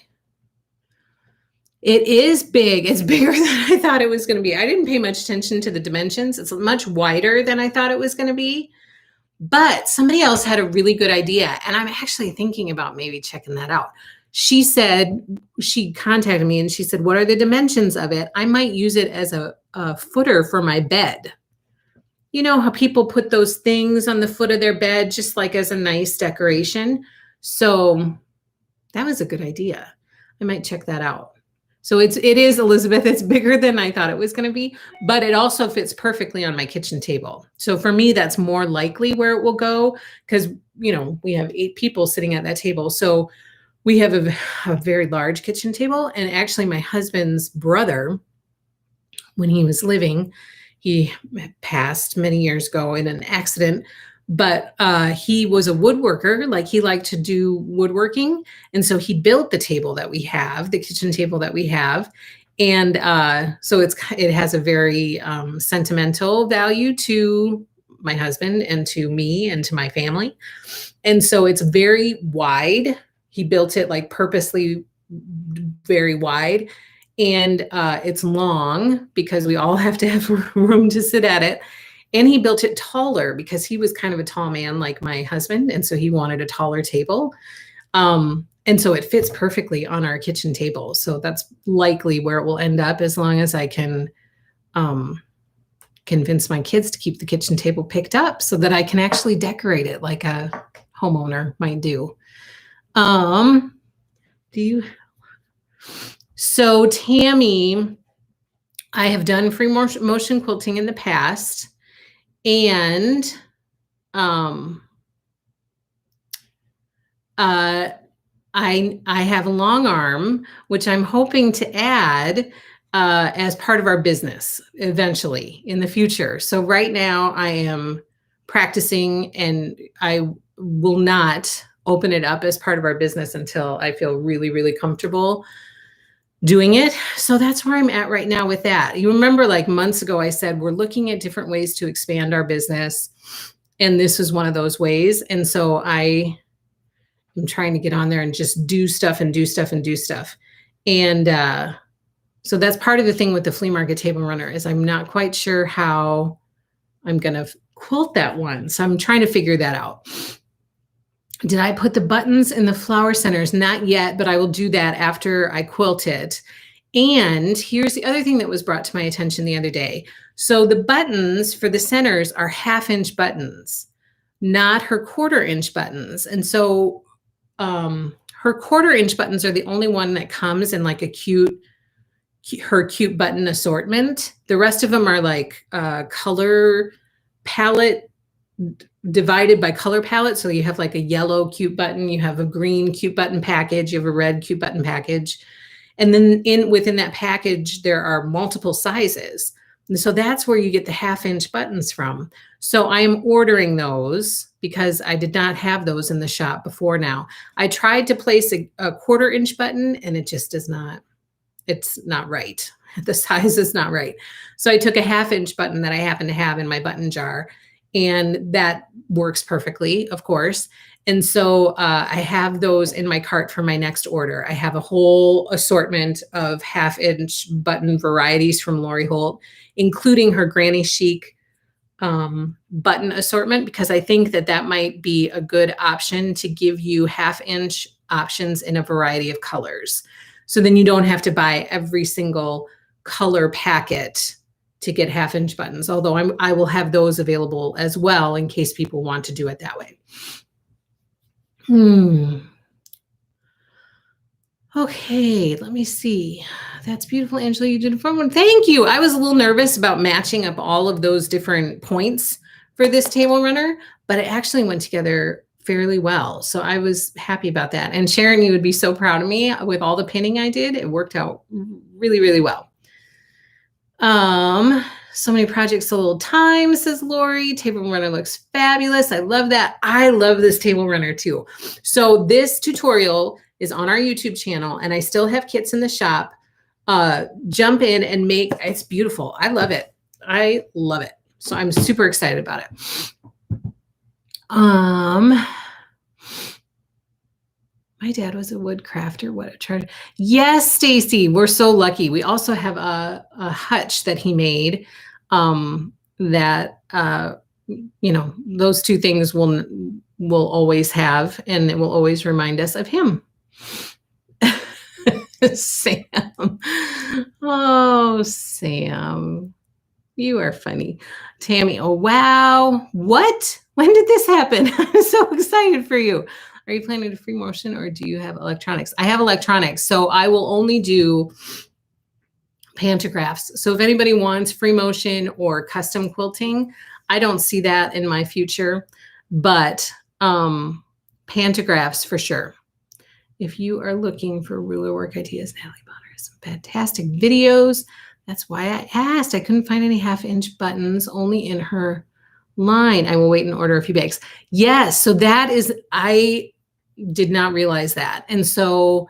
It is big. It's bigger than I thought it was going to be. I didn't pay much attention to the dimensions. It's much wider than I thought it was going to be, but somebody else had a really good idea, and I'm actually thinking about maybe checking that out. She said, she contacted me and she said, what are the dimensions of it? I might use it as a footer for my bed. You know how people put those things on the foot of their bed just like as a nice decoration? So that was a good idea. I might check that out. So it is, Elizabeth, it's bigger than I thought it was going to be, but it also fits perfectly on my kitchen table. So for me, that's more likely where it will go because, you know, we have 8 people sitting at that table. So we have a very large kitchen table. And actually my husband's brother, when he was living, he passed many years ago in an accident, but he was a woodworker. Like he liked to do woodworking. And so he built the table that we have, the kitchen table that we have. And so it has a very sentimental value to my husband and to me and to my family. And so it's very wide. He built it like purposely very wide. And it's long because we all have to have room to sit at it. And he built it taller because he was kind of a tall man like my husband. And so he wanted a taller table. And so it fits perfectly on our kitchen table. So that's likely where it will end up as long as I can convince my kids to keep the kitchen table picked up so that I can actually decorate it like a homeowner might do. So Tammy, I have done free motion quilting in the past, and I have a long arm, which I'm hoping to add as part of our business eventually in the future. So right now I am practicing, and I will not open it up as part of our business until I feel really, really comfortable doing it. So that's where I'm at right now with that. You remember like months ago, I said, we're looking at different ways to expand our business. And this is one of those ways. And so I am trying to get on there and just do stuff and do stuff and do stuff. And so that's part of the thing with the flea market table runner is I'm not quite sure how I'm going to quilt that one. So I'm trying to figure that out. Did I put the buttons in the flower centers? Not yet, but I will do that after I quilt it. And here's the other thing that was brought to my attention the other day. So the buttons for the centers are 1/2 inch buttons. not her 1/4" buttons. And so her 1/4" buttons are the only one that comes in like her cute button assortment. The rest of them are like color palette divided by color palette. So you have like a yellow cute button, you have a green cute button package, you have a red cute button package. And then within that package, there are multiple sizes. And so that's where you get the 1/2" buttons from. So I am ordering those because I did not have those in the shop before now. I tried to place a 1/4" button and it just does not, it's not right. The size is not right. So I took a 1/2" button that I happen to have in my button jar, and that works perfectly, of course. And so I have those in my cart for my next order. I have a whole assortment of 1/2" button varieties from Lori Holt, including her Granny Chic button assortment, because I think that that might be a good option to give you 1/2" options in a variety of colors. So then you don't have to buy every single color packet to get 1/2" buttons, although I will have those available as well in case people want to do it that way. Okay, let me see. That's beautiful, Angela. You did a fun one. Thank you. I was a little nervous about matching up all of those different points for this table runner, but it actually went together fairly well. So I was happy about that. And Sharon, you would be so proud of me with all the pinning I did. It worked out really, really well. So many projects, so little time, says Lori. Table runner looks fabulous. I love that. I love this table runner too. So this tutorial is on our YouTube channel, and I still have kits in the shop. Jump in and make, it's beautiful. I love it. I love it. So I'm super excited about it. My dad was a wood crafter. What a treasure. Yes, Stacy, we're so lucky. We also have a hutch that he made that, you know, those two things we'll always have, and it will always remind us of him. Sam. Oh, Sam. You are funny. Tammy, oh, wow. What? When did this happen? I'm so excited for you. Are you planning to free motion, or do you have electronics? I have electronics, so I will only do pantographs. So if anybody wants free motion or custom quilting, I don't see that in my future, but pantographs for sure. If you are looking for ruler work ideas, Natalie Bonner has some fantastic videos. That's why I asked. I couldn't find any 1/2" buttons, only in her line. I will wait and order a few bags. Yes, so that is, I did not realize that. And so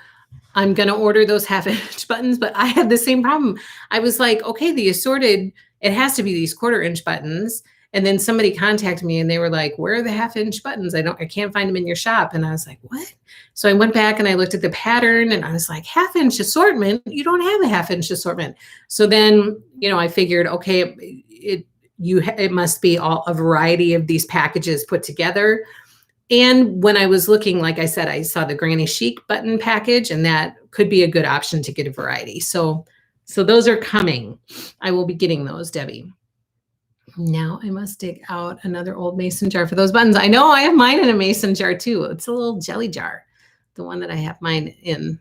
I'm going to order those 1/2" buttons, but I had the same problem. I was like, okay, the assorted, it has to be these 1/4" buttons. And then somebody contacted me and they were like, where are the 1/2" buttons? I can't find them in your shop. And I was like, what? So I went back and I looked at the pattern and I was like, 1/2" assortment? You don't have a 1/2" assortment. So then, you know, I figured, okay, it must be a variety of these packages put together. And when I was looking, like I said, I saw the Granny Chic button package, and that could be a good option to get a variety. So those are coming. I will be getting those, Debbie. Now I must dig out another old mason jar for those buttons. I know I have mine in a mason jar too. It's a little jelly jar, the one that I have mine in.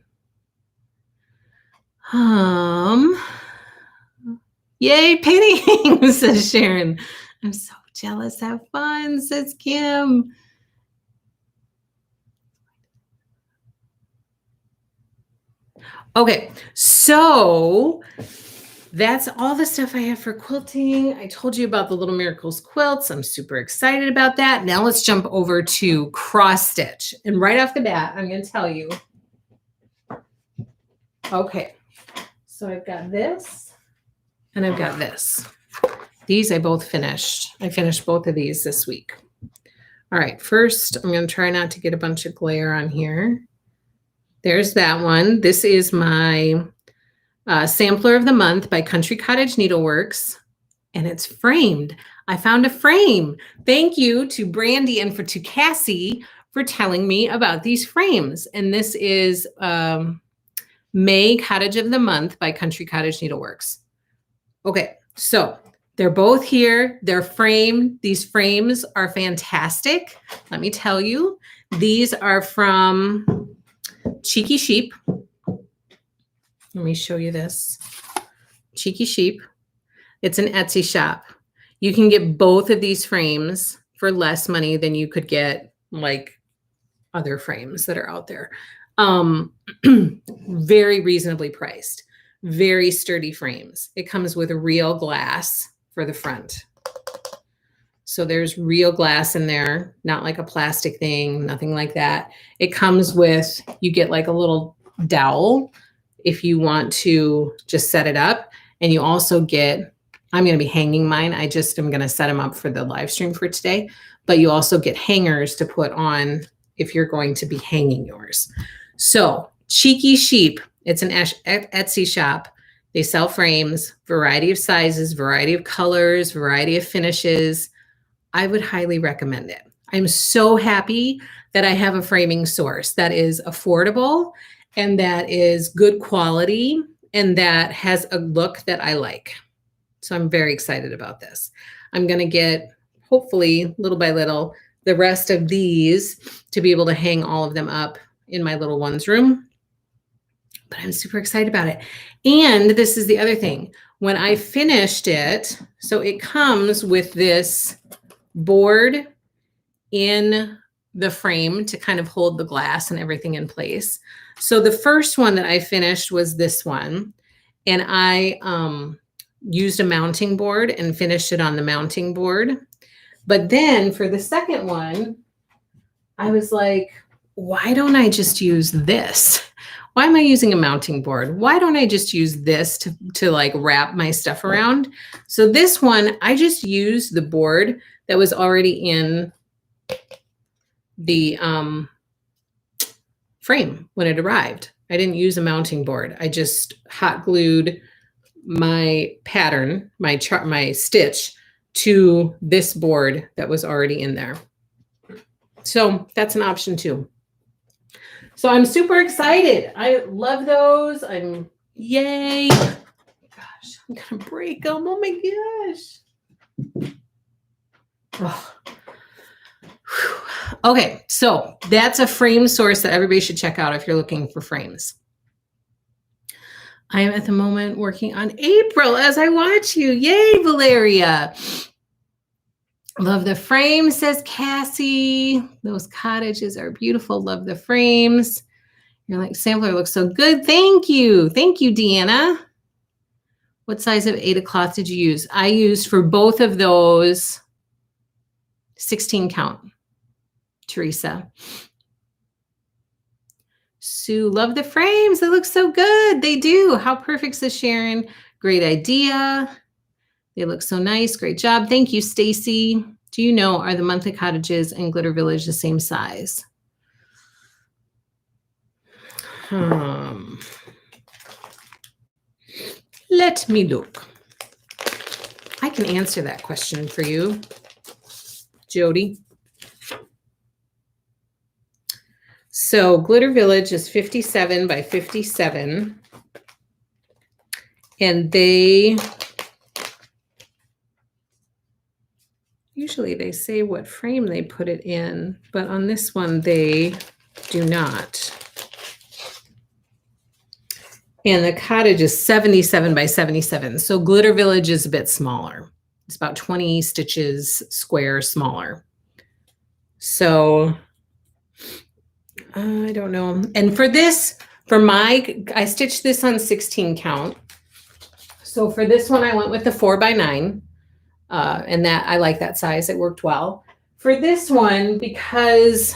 Yay, painting, says Sharon. I'm so jealous. Have fun, says Kim. Okay, so that's all the stuff I have for quilting. I told you about the Little Miracles quilts. I'm super excited about that. Now let's jump over to cross stitch. And right off the bat, I'm going to tell you. Okay, so I've got this and I've got this. These I both finished. I finished both of these this week. All right, first I'm going to try not to get a bunch of glare on here. There's that one. This is my Sampler of the Month by Country Cottage Needleworks, and it's framed. I found a frame. Thank you to Brandy and to Cassie for telling me about these frames. And this is May Cottage of the Month by Country Cottage Needleworks. Okay, so They're both here. They're framed. These frames are fantastic. Let me tell you, these are from Cheeky Sheep. Let me show you this. Cheeky Sheep. It's an Etsy shop. You can get both of these frames for less money than you could get like other frames that are out there. Very reasonably priced, very sturdy frames. It comes with real glass for the front. So there's real glass in there, not like a plastic thing, nothing like that. It comes with, you get like a little dowel if you want to just set it up. And you also get, I'm going to be hanging mine. I just am going to set them up for the live stream for today. But you also get hangers to put on if you're going to be hanging yours. So Cheeky Sheep, it's an Etsy shop. They sell frames, variety of sizes, variety of colors, variety of finishes. I would highly recommend it. I'm so happy that I have a framing source that is affordable and that is good quality and that has a look that I like. So I'm very excited about this. I'm going to get, hopefully, little by little, the rest of these to be able to hang all of them up in my little one's room. But I'm super excited about it. And this is the other thing. When I finished it, so it comes with this board in the frame to kind of hold the glass and everything in place. So the first one that I finished was this one. And I used a mounting board and finished it on the mounting board. But then for the second one, I was like, why don't I just use this? Why am I using a mounting board? Why don't I just use this to like wrap my stuff around? So this one, I just used the board that was already in the frame when it arrived. I didn't use a mounting board. I just hot glued my pattern, my stitch to this board that was already in there. So that's an option too. So I'm super excited. I love those. Yay. Gosh, I'm gonna break them. Oh my gosh. Oh. Okay, so that's a frame source that everybody should check out if you're looking for frames. I am at the moment working on April as I watch you. Yay, Valeria. Love the frame, says Cassie. Those cottages are beautiful. Love the frames. You're like, sampler looks so good. Thank you. Thank you, Deanna. What size of Aida cloth did you use? I used for both of those 16 count. Teresa. Sue, love the frames. They look so good. They do. How perfect, says Sharon. Great idea. They look so nice. Great job. Thank you, Stacy. Do you know, are the monthly cottages in Glitter Village the same size? Let me look. I can answer that question for you, Jody. So Glitter Village is 57 by 57. And usually they say what frame they put it in, but on this one they do not. And the cottage is 77 by 77. So Glitter Village is a bit smaller. It's about 20 stitches square smaller. So I don't know. And for this, I stitched this on 16 count. So for this one, I went with the 4x9. And that I like that size. It worked well. For this one, because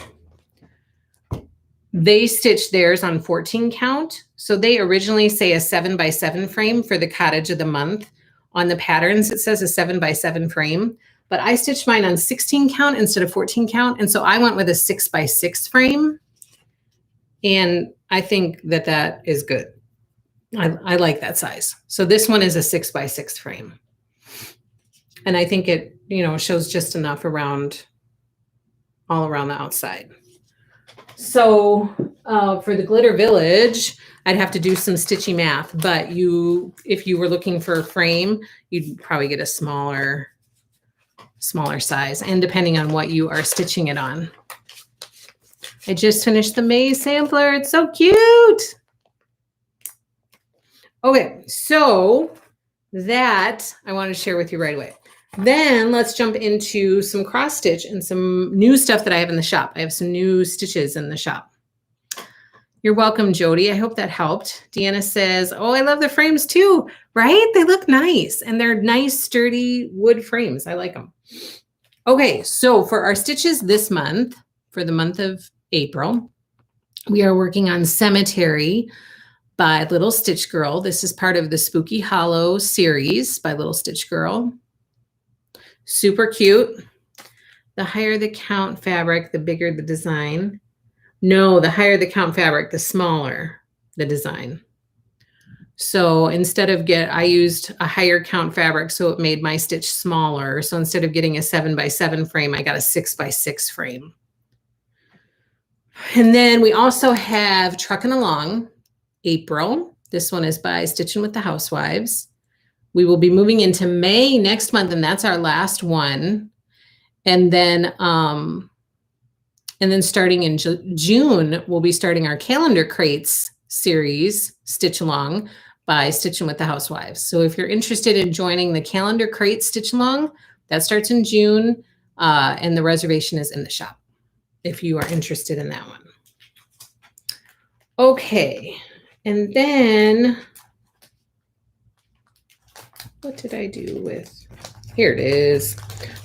they stitched theirs on 14 count. So they originally say a 7x7 frame for the cottage of the month. On the patterns, it says a 7x7 frame. But I stitched mine on 16 count instead of 14 count. And so I went with a 6x6 frame. And I think that that is good. I like that size. So this one is a 6x6 frame. And I think it, shows just enough all around the outside. So for the Glitter Village, I'd have to do some stitchy math, but if you were looking for a frame, you'd probably get a smaller size, and depending on what you are stitching it on. I just finished the maze sampler. It's so cute. Okay, so that I want to share with you right away. Then let's jump into some cross stitch and some new stuff that I have in the shop. I have some new stitches in the shop. You're welcome, Jody. I hope that helped. Deanna says, oh, I love the frames too, right? They look nice, and they're nice, sturdy wood frames. I like them. Okay, so for our stitches this month, for the month of April, we are working on Cemetery by Little Stitch Girl. This is part of the Spooky Hollow series by Little Stitch Girl. Super cute. The higher the count fabric, the bigger the design. No, the higher the count fabric, the smaller the design. So instead of I used a higher count fabric, so it made my stitch smaller. So instead of getting a 7x7 frame, I got a 6x6 frame. And then we also have Truckin' Along, April. This one is by Stitchin' with the Housewives. We will be moving into May next month, and that's our last one. And then starting in June, we'll be starting our Calendar Crates series, Stitch Along, by Stitchin' with the Housewives. So if you're interested in joining the Calendar Crate Stitch Along, that starts in June, and the reservation is in the shop if you are interested in that one. Okay, and then what did I do with, here it is.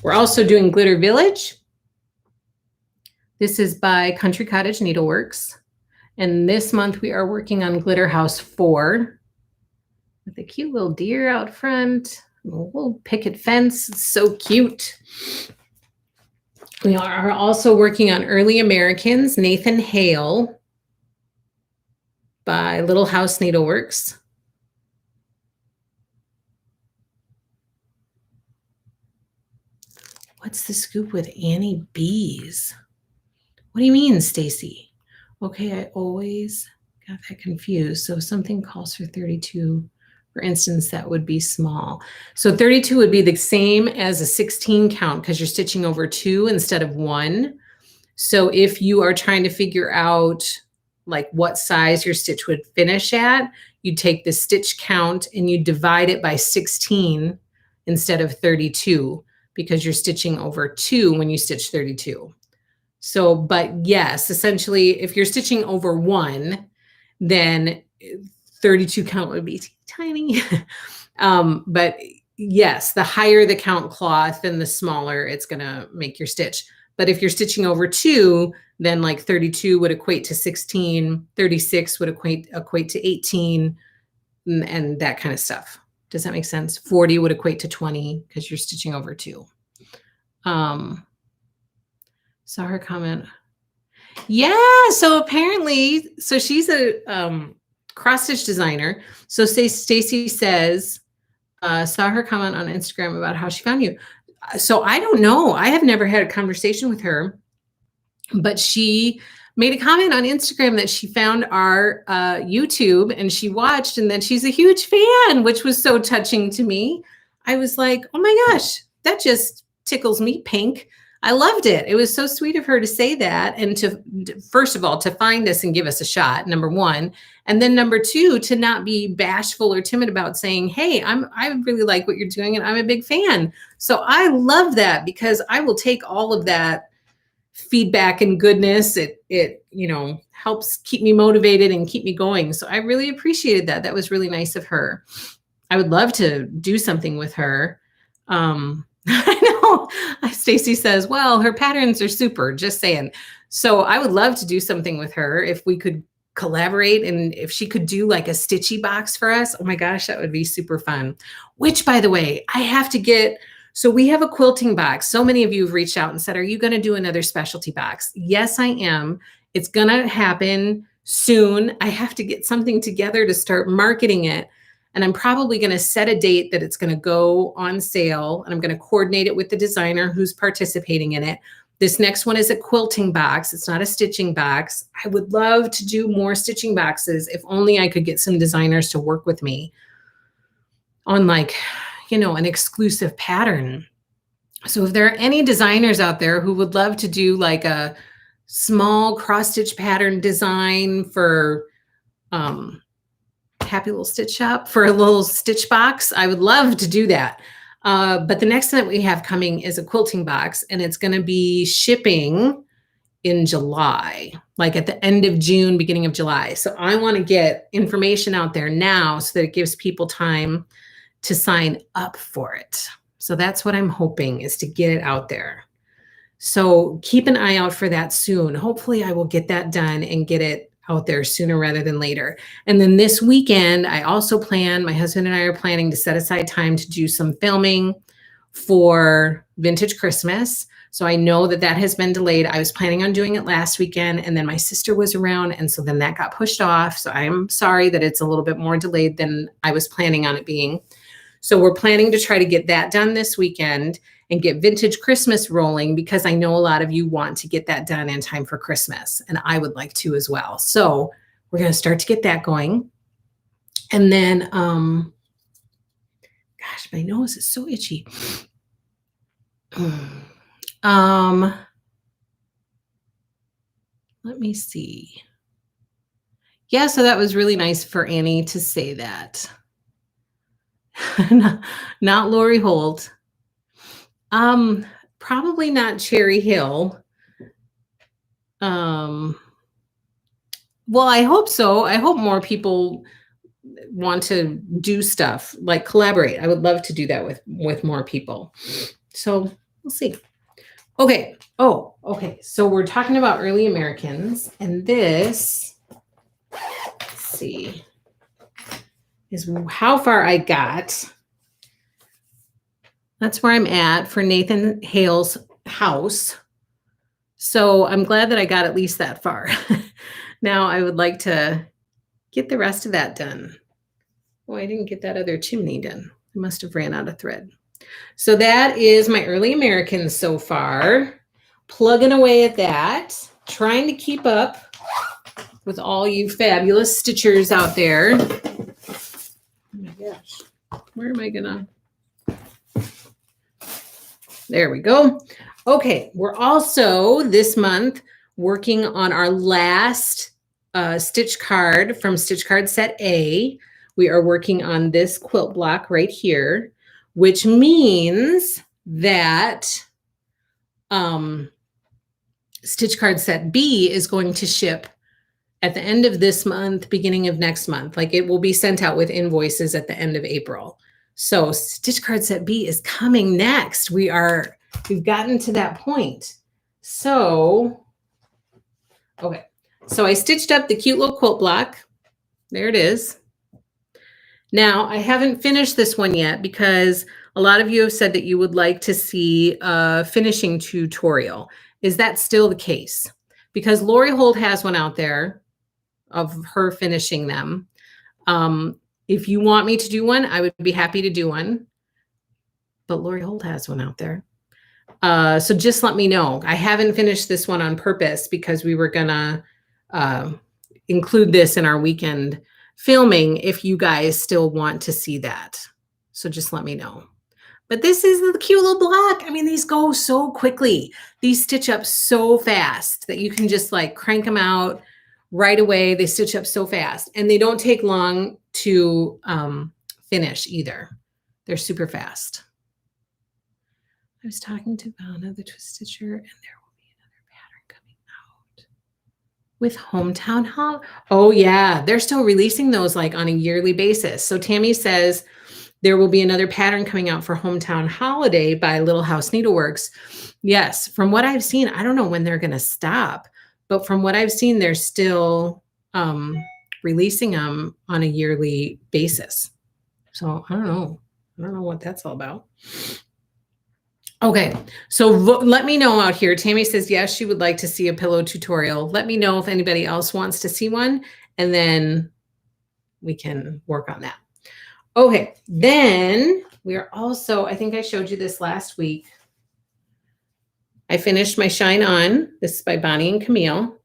We're also doing Glitter Village. This is by Country Cottage Needleworks. And this month we are working on Glitter House 4 with a cute little deer out front, a little picket fence. It's so cute. We are also working on Early Americans, Nathan Hale by Little House Needleworks. What's the scoop with Annie Bees? What do you mean, Stacy? Okay, I always got that confused. So if something calls for 32, for instance, that would be small. So 32 would be the same as a 16 count because you're stitching over 2 instead of 1. So if you are trying to figure out like what size your stitch would finish at, you take the stitch count and you divide it by 16 instead of 32 because you're stitching over 2 when you stitch 32. So, but yes, essentially, if you're stitching over 1, then 32 count would be tiny. But yes, the higher the count cloth and the smaller it's going to make your stitch. But if you're stitching over 2, then like 32 would equate to 16, 36 would equate to 18, and that kind of stuff. Does that make sense? 40 would equate to 20 because you're stitching over 2. Saw her comment. Yeah, so apparently, so she's a cross stitch designer. So say Stacy says, saw her comment on Instagram about how she found you. So I don't know. I have never had a conversation with her, but she made a comment on Instagram that she found our YouTube and she watched and that she's a huge fan, which was so touching to me. I was like, oh my gosh, that just tickles me pink. I loved it. It was so sweet of her to say that. And to, first of all, to find us and give us a shot, number one. And then number two, to not be bashful or timid about saying, hey, I really like what you're doing and I'm a big fan. So I love that because I will take all of that feedback and goodness. It you know, helps keep me motivated and keep me going. So I really appreciated that. That was really nice of her. I would love to do something with her. I know Stacy says, well, her patterns are super, just saying. So I would love to do something with her if we could collaborate and if she could do like a stitchy box for us. Oh my gosh, that would be super fun. Which, by the way, I have to get. So we have a quilting box. So many of you have reached out and said, are you going to do another specialty box? Yes, I am. It's going to happen soon. I have to get something together to start marketing it. And I'm probably going to set a date that it's going to go on sale. And I'm going to coordinate it with the designer who's participating in it. This next one is a quilting box. It's not a stitching box. I would love to do more stitching boxes if only I could get some designers to work with me on like, you know, an exclusive pattern. So if there are any designers out there who would love to do like a small cross stitch pattern design for Happy Little Stitch Shop for a little stitch box, I would love to do that. But the next thing that we have coming is a quilting box, and it's going to be shipping in July, like at the end of June, beginning of July. So I want to get information out there now so that it gives people time to sign up for it. So that's what I'm hoping, is to get it out there. So keep an eye out for that soon. Hopefully I will get that done and get it out there sooner rather than later. And then this weekend, I also plan, my husband and I are planning to set aside time to do some filming for Vintage Christmas. So I know that that has been delayed. I was planning on doing it last weekend, and then my sister was around, and so then that got pushed off. So I'm sorry that it's a little bit more delayed than I was planning on it being. So we're planning to try to get that done this weekend and get Vintage Christmas rolling, because I know a lot of you want to get that done in time for Christmas, and I would like to as well. So we're going to start to get that going. And then, gosh, my nose is so itchy. Let me see. Yeah, so that was really nice for Annie to say that. Not Lori Holt. Probably not Cherry Hill. Well, I hope so. I hope more people want to do stuff, like collaborate. I would love to do that with more people. So we'll see. Okay. Oh, okay. So we're talking about early Americans, and this, let's see, is how far I got. That's where I'm at for Nathan Hale's house. So I'm glad that I got at least that far. Now I would like to get the rest of that done. Oh, I didn't get that other chimney done. I must have ran out of thread. So that is my early Americans so far. Plugging away at that, trying to keep up with all you fabulous stitchers out there. Oh my gosh, where am I gonna? There we go. Okay, we're also this month working on our last stitch card from Stitch Card Set A. We are working on this quilt block right here, which means that Stitch Card Set B is going to ship at the end of this month, beginning of next month. Like, it will be sent out with invoices at the end of April. So Stitch Card Set B is coming next. We've gotten to that point. So, okay. So I stitched up the cute little quilt block. There it is. Now, I haven't finished this one yet because a lot of you have said that you would like to see a finishing tutorial. Is that still the case? Because Lori Holt has one out there of her finishing them. If you want me to do one, I would be happy to do one. But Lori Holt has one out there. So just let me know. I haven't finished this one on purpose because we were going to include this in our weekend filming if you guys still want to see that. So just let me know. But this is the cute little block. I mean, these go so quickly. These stitch up so fast that you can just like crank them out right away. They stitch up so fast, and they don't take long to finish either. They're super fast. I was talking to Vanna, the twist stitcher, and there will be another pattern coming out with Hometown Hall. Oh yeah, they're still releasing those like on a yearly basis. So Tammy says there will be another pattern coming out for Hometown Holiday by Little House Needleworks. Yes, from what I've seen, I don't know when they're going to stop, but from what I've seen, they're still releasing them on a yearly basis. So I don't know. I don't know what that's all about. Okay, so let me know out here. Tammy says, yes, she would like to see a pillow tutorial. Let me know if anybody else wants to see one, and then we can work on that. Okay, then we are also, I think I showed you this last week. I finished my Shine On. This is by Bonnie and Camille.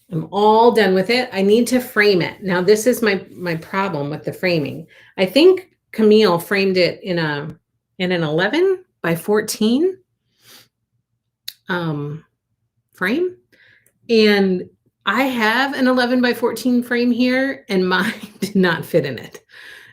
I'm all done with it. I need to frame it. Now, this is my problem with the framing. I think Camille framed it in an 11 by 14 frame. And I have an 11 by 14 frame here, and mine did not fit in it.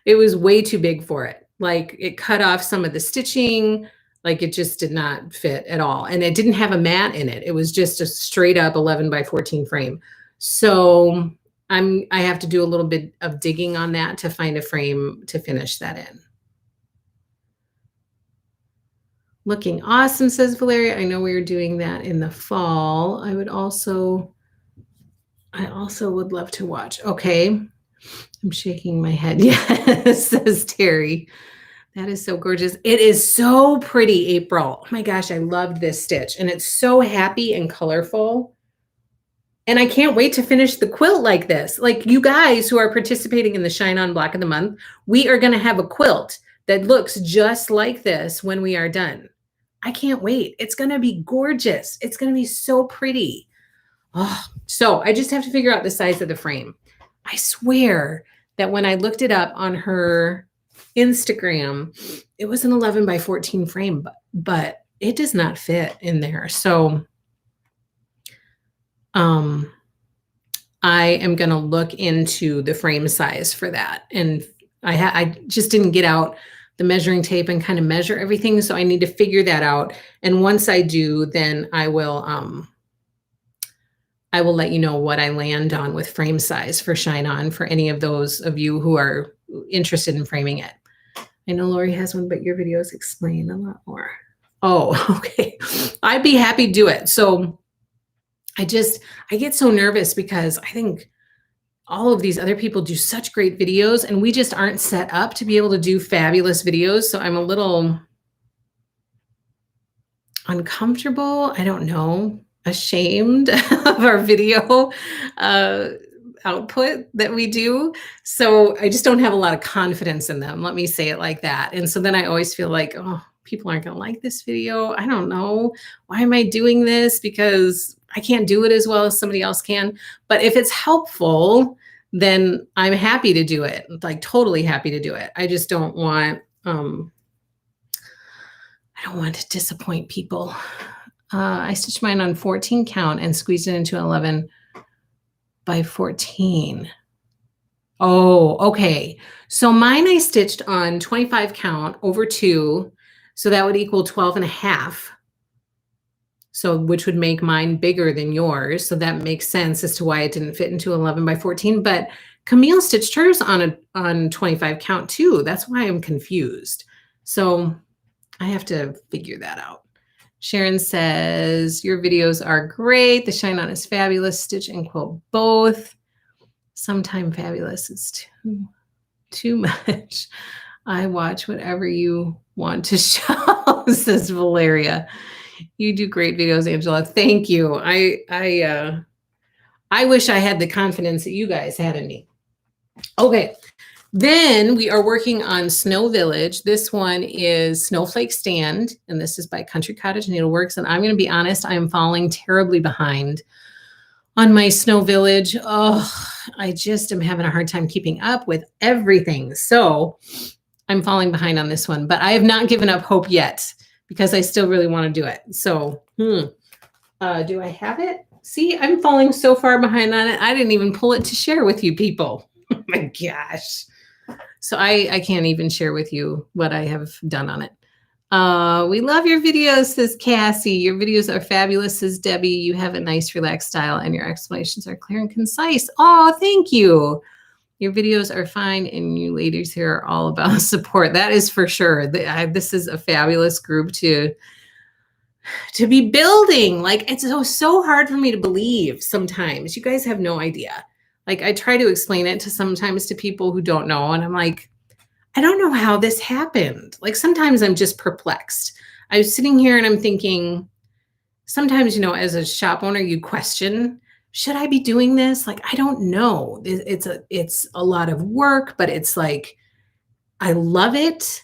It was way too big for it. Like, it cut off some of the stitching. Like, it just did not fit at all. And it didn't have a mat in it. It was just a straight up 11 by 14 frame. So I have to do a little bit of digging on that to find a frame to finish that in. Looking awesome, says Valeria. I know we were doing that in the fall. I also would love to watch. Okay. I'm shaking my head. Yes, says Terry. That is so gorgeous. It is so pretty, April. Oh my gosh, I loved this stitch. And it's so happy and colorful. And I can't wait to finish the quilt like this. Like, you guys who are participating in the Shine On Block of the Month, we are going to have a quilt that looks just like this when we are done. I can't wait. It's going to be gorgeous. It's going to be so pretty. Oh, so I just have to figure out the size of the frame. I swear that when I looked it up on her Instagram, it was an 11 by 14 frame, but it does not fit in there. So I am going to look into the frame size for that. And I just didn't get out the measuring tape and kind of measure everything. So I need to figure that out. And once I do, then I will let you know what I land on with frame size for Shine On for any of those of you who are interested in framing it. I know Lori has one, but your videos explain a lot more. Oh, okay. I'd be happy to do it. So I get so nervous because I think all of these other people do such great videos, and we just aren't set up to be able to do fabulous videos. So I'm a little uncomfortable. I don't know, ashamed of our video output that we do. So I just don't have a lot of confidence in them. Let me say it like that. And so then I always feel like, oh, people aren't going to like this video. I don't know. Why am I doing this? Because I can't do it as well as somebody else can. But if it's helpful, then I'm happy to do it. Like, totally happy to do it. I just don't want, I don't want to disappoint people. I stitched mine on 14 count and squeezed it into 11 by 14. Oh, okay. So mine I stitched on 25 count over 2. So that would equal 12 and a half. So, which would make mine bigger than yours. So that makes sense as to why it didn't fit into 11 by 14. But Camille stitched hers on 25 count too. That's why I'm confused. So I have to figure that out. Sharon says, your videos are great. The Shine On is fabulous. Stitch and quilt both. Sometime fabulous is too much. I watch whatever you want to show, says Valeria. You do great videos, Angela. Thank you. I wish I had the confidence that you guys had in me. Okay. Then we are working on Snow Village. This one is Snowflake Stand, and this is by Country Cottage Needleworks. And I'm going to be honest, I am falling terribly behind on my Snow Village. Oh, I just am having a hard time keeping up with everything. So I'm falling behind on this one, but I have not given up hope yet because I still really want to do it. So, do I have it? See, I'm falling so far behind on it. I didn't even pull it to share with you people. Oh my gosh. So I can't even share with you what I have done on it. We love your videos, says Cassie. Your videos are fabulous, says Debbie. You have a nice, relaxed style, and your explanations are clear and concise. Oh, thank you. Your videos are fine, and you ladies here are all about support. That is for sure. This is a fabulous group to be building. Like, it's so hard for me to believe sometimes. You guys have no idea. Like, I try to explain it sometimes to people who don't know, and I'm like, I don't know how this happened. Like, sometimes I'm just perplexed. I was sitting here and I'm thinking, sometimes, as a shop owner, you question, should I be doing this? Like, I don't know. It's a lot of work, but it's like, I love it.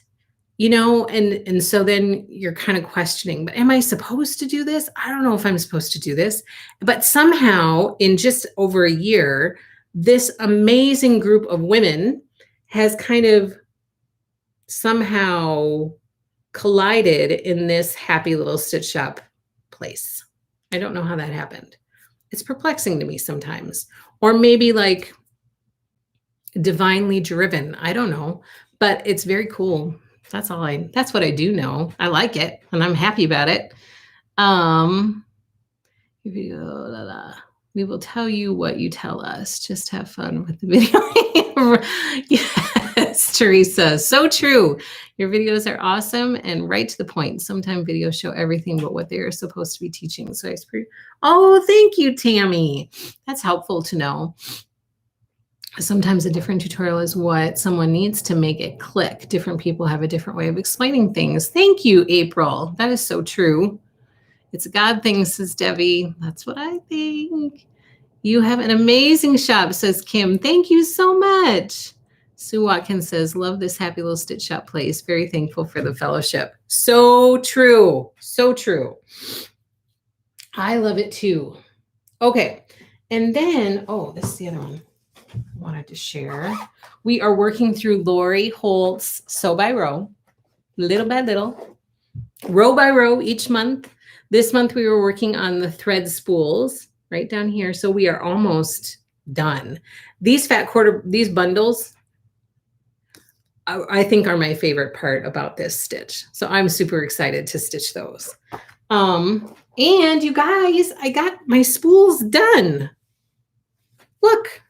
and so then you're kind of questioning, but am I supposed to do this? I don't know if I'm supposed to do this. But somehow in just over a year, this amazing group of women has kind of somehow collided in this happy little stitch shop place. I don't know how that happened. It's perplexing to me sometimes. Or maybe like divinely driven. I don't know, but it's very cool. That's what I do know. I like it and I'm happy about it. We will tell you what you tell us. Just have fun with the video. Yes, Teresa. So true. Your videos are awesome and right to the point. Sometimes videos show everything but what they are supposed to be teaching. So oh, thank you, Tammy. That's helpful to know. Sometimes a different tutorial is what someone needs to make it click. Different people have a different way of explaining things. Thank you, April. That is so true. It's a God thing, says Debbie. That's what I think. You have an amazing shop, says Kim. Thank you so much. Sue Watkins says, love this happy little stitch shop place. Very thankful for the fellowship. So true. So true. I love it too. Okay. And then, oh, this is the other one I wanted to share. We are working through Lori Holt's Sew by Row, little by little, row by row each month. This month we were working on the thread spools right down here. So we are almost done. These these bundles, I think are my favorite part about this stitch. So I'm super excited to stitch those. And you guys, I got my spools done. Look,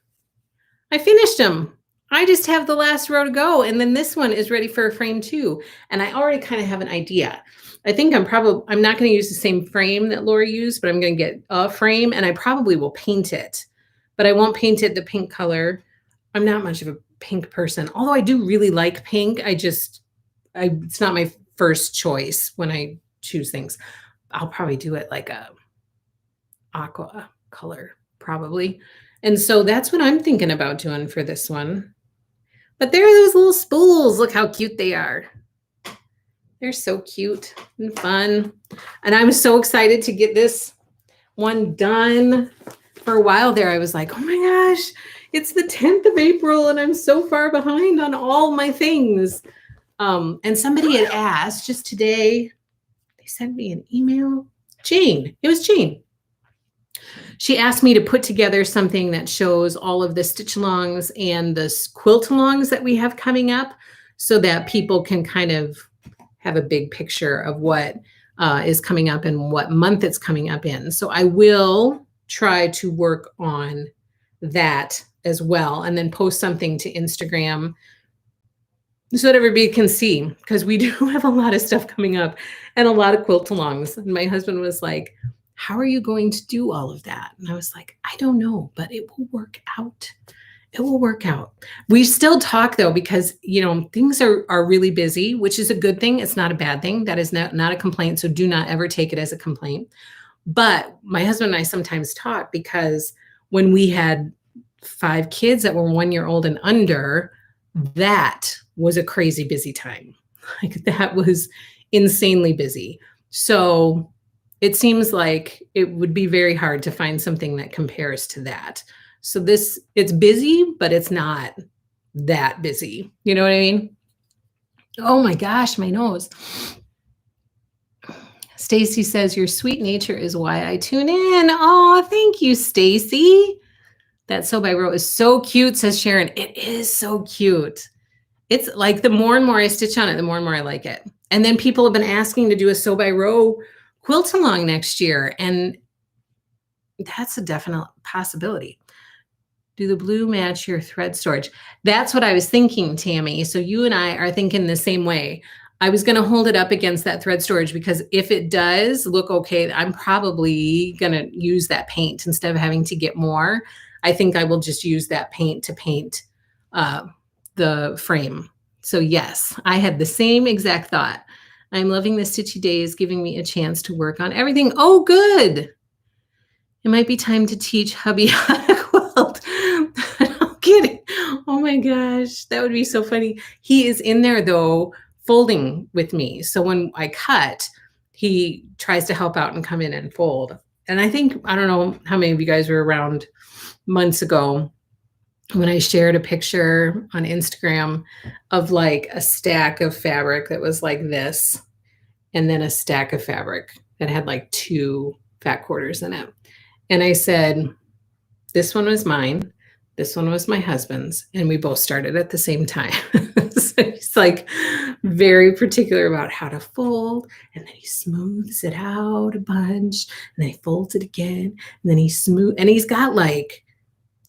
I finished them. I just have the last row to go. And then this one is ready for a frame too. And I already kind of have an idea. I think I'm not going to use the same frame that Lori used, but I'm going to get a frame and I probably will paint it, but I won't paint it the pink color. I'm not much of a pink person, although I do really like pink. It's not my first choice when I choose things. I'll probably do it like a aqua color, probably. And so that's what I'm thinking about doing for this one. But there are those little spools. Look how cute they are. They're so cute and fun. And I'm so excited to get this one done. For a while there, I was like, oh my gosh, it's the 10th of April and I'm so far behind on all my things. And somebody had asked just today, they sent me an email. Jane, it was Jane. She asked me to put together something that shows all of the stitch alongs and the quilt alongs that we have coming up so that people can kind of have a big picture of what is coming up and what month it's coming up in. So I will try to work on that as well and then post something to Instagram so that everybody can see, because we do have a lot of stuff coming up and a lot of quilt alongs. And my husband was like, how are you going to do all of that? And I was like, I don't know, but it will work out. It will work out. We still talk though, because, things are really busy, which is a good thing. It's not a bad thing. That is not a complaint. So do not ever take it as a complaint. But my husband and I sometimes talk because when we had 5 kids that were 1 year old and under, that was a crazy busy time. Like that was insanely busy. So it seems like it would be very hard to find something that compares to that. So it's busy, but it's not that busy. You know what I mean? Oh my gosh, my nose. Stacy says, your sweet nature is why I tune in. Oh, thank you, Stacy. That Sew by Row is so cute, says Sharon. It is so cute. It's like the more and more I stitch on it, the more and more I like it. And then people have been asking to do a Sew by Row quilt along next year. And that's a definite possibility. Do the blue match your thread storage? That's what I was thinking, Tammy. So you and I are thinking the same way. I was going to hold it up against that thread storage because if it does look okay, I'm probably going to use that paint instead of having to get more. I think I will just use that paint to paint the frame. So yes, I had the same exact thought. I'm loving the Stitchy Days, giving me a chance to work on everything. Oh, good. It might be time to teach hubby how to quilt. I'm kidding. Oh my gosh, that would be so funny. He is in there though folding with me. So when I cut, he tries to help out and come in and fold. And I think, I don't know how many of you guys were around months ago when I shared a picture on Instagram of like a stack of fabric that was like this, and then a stack of fabric that had like 2 fat quarters in it. And I said, this one was mine, this one was my husband's, and we both started at the same time. So he's like very particular about how to fold, and then he smooths it out a bunch, and then he folds it again, and then and he's got like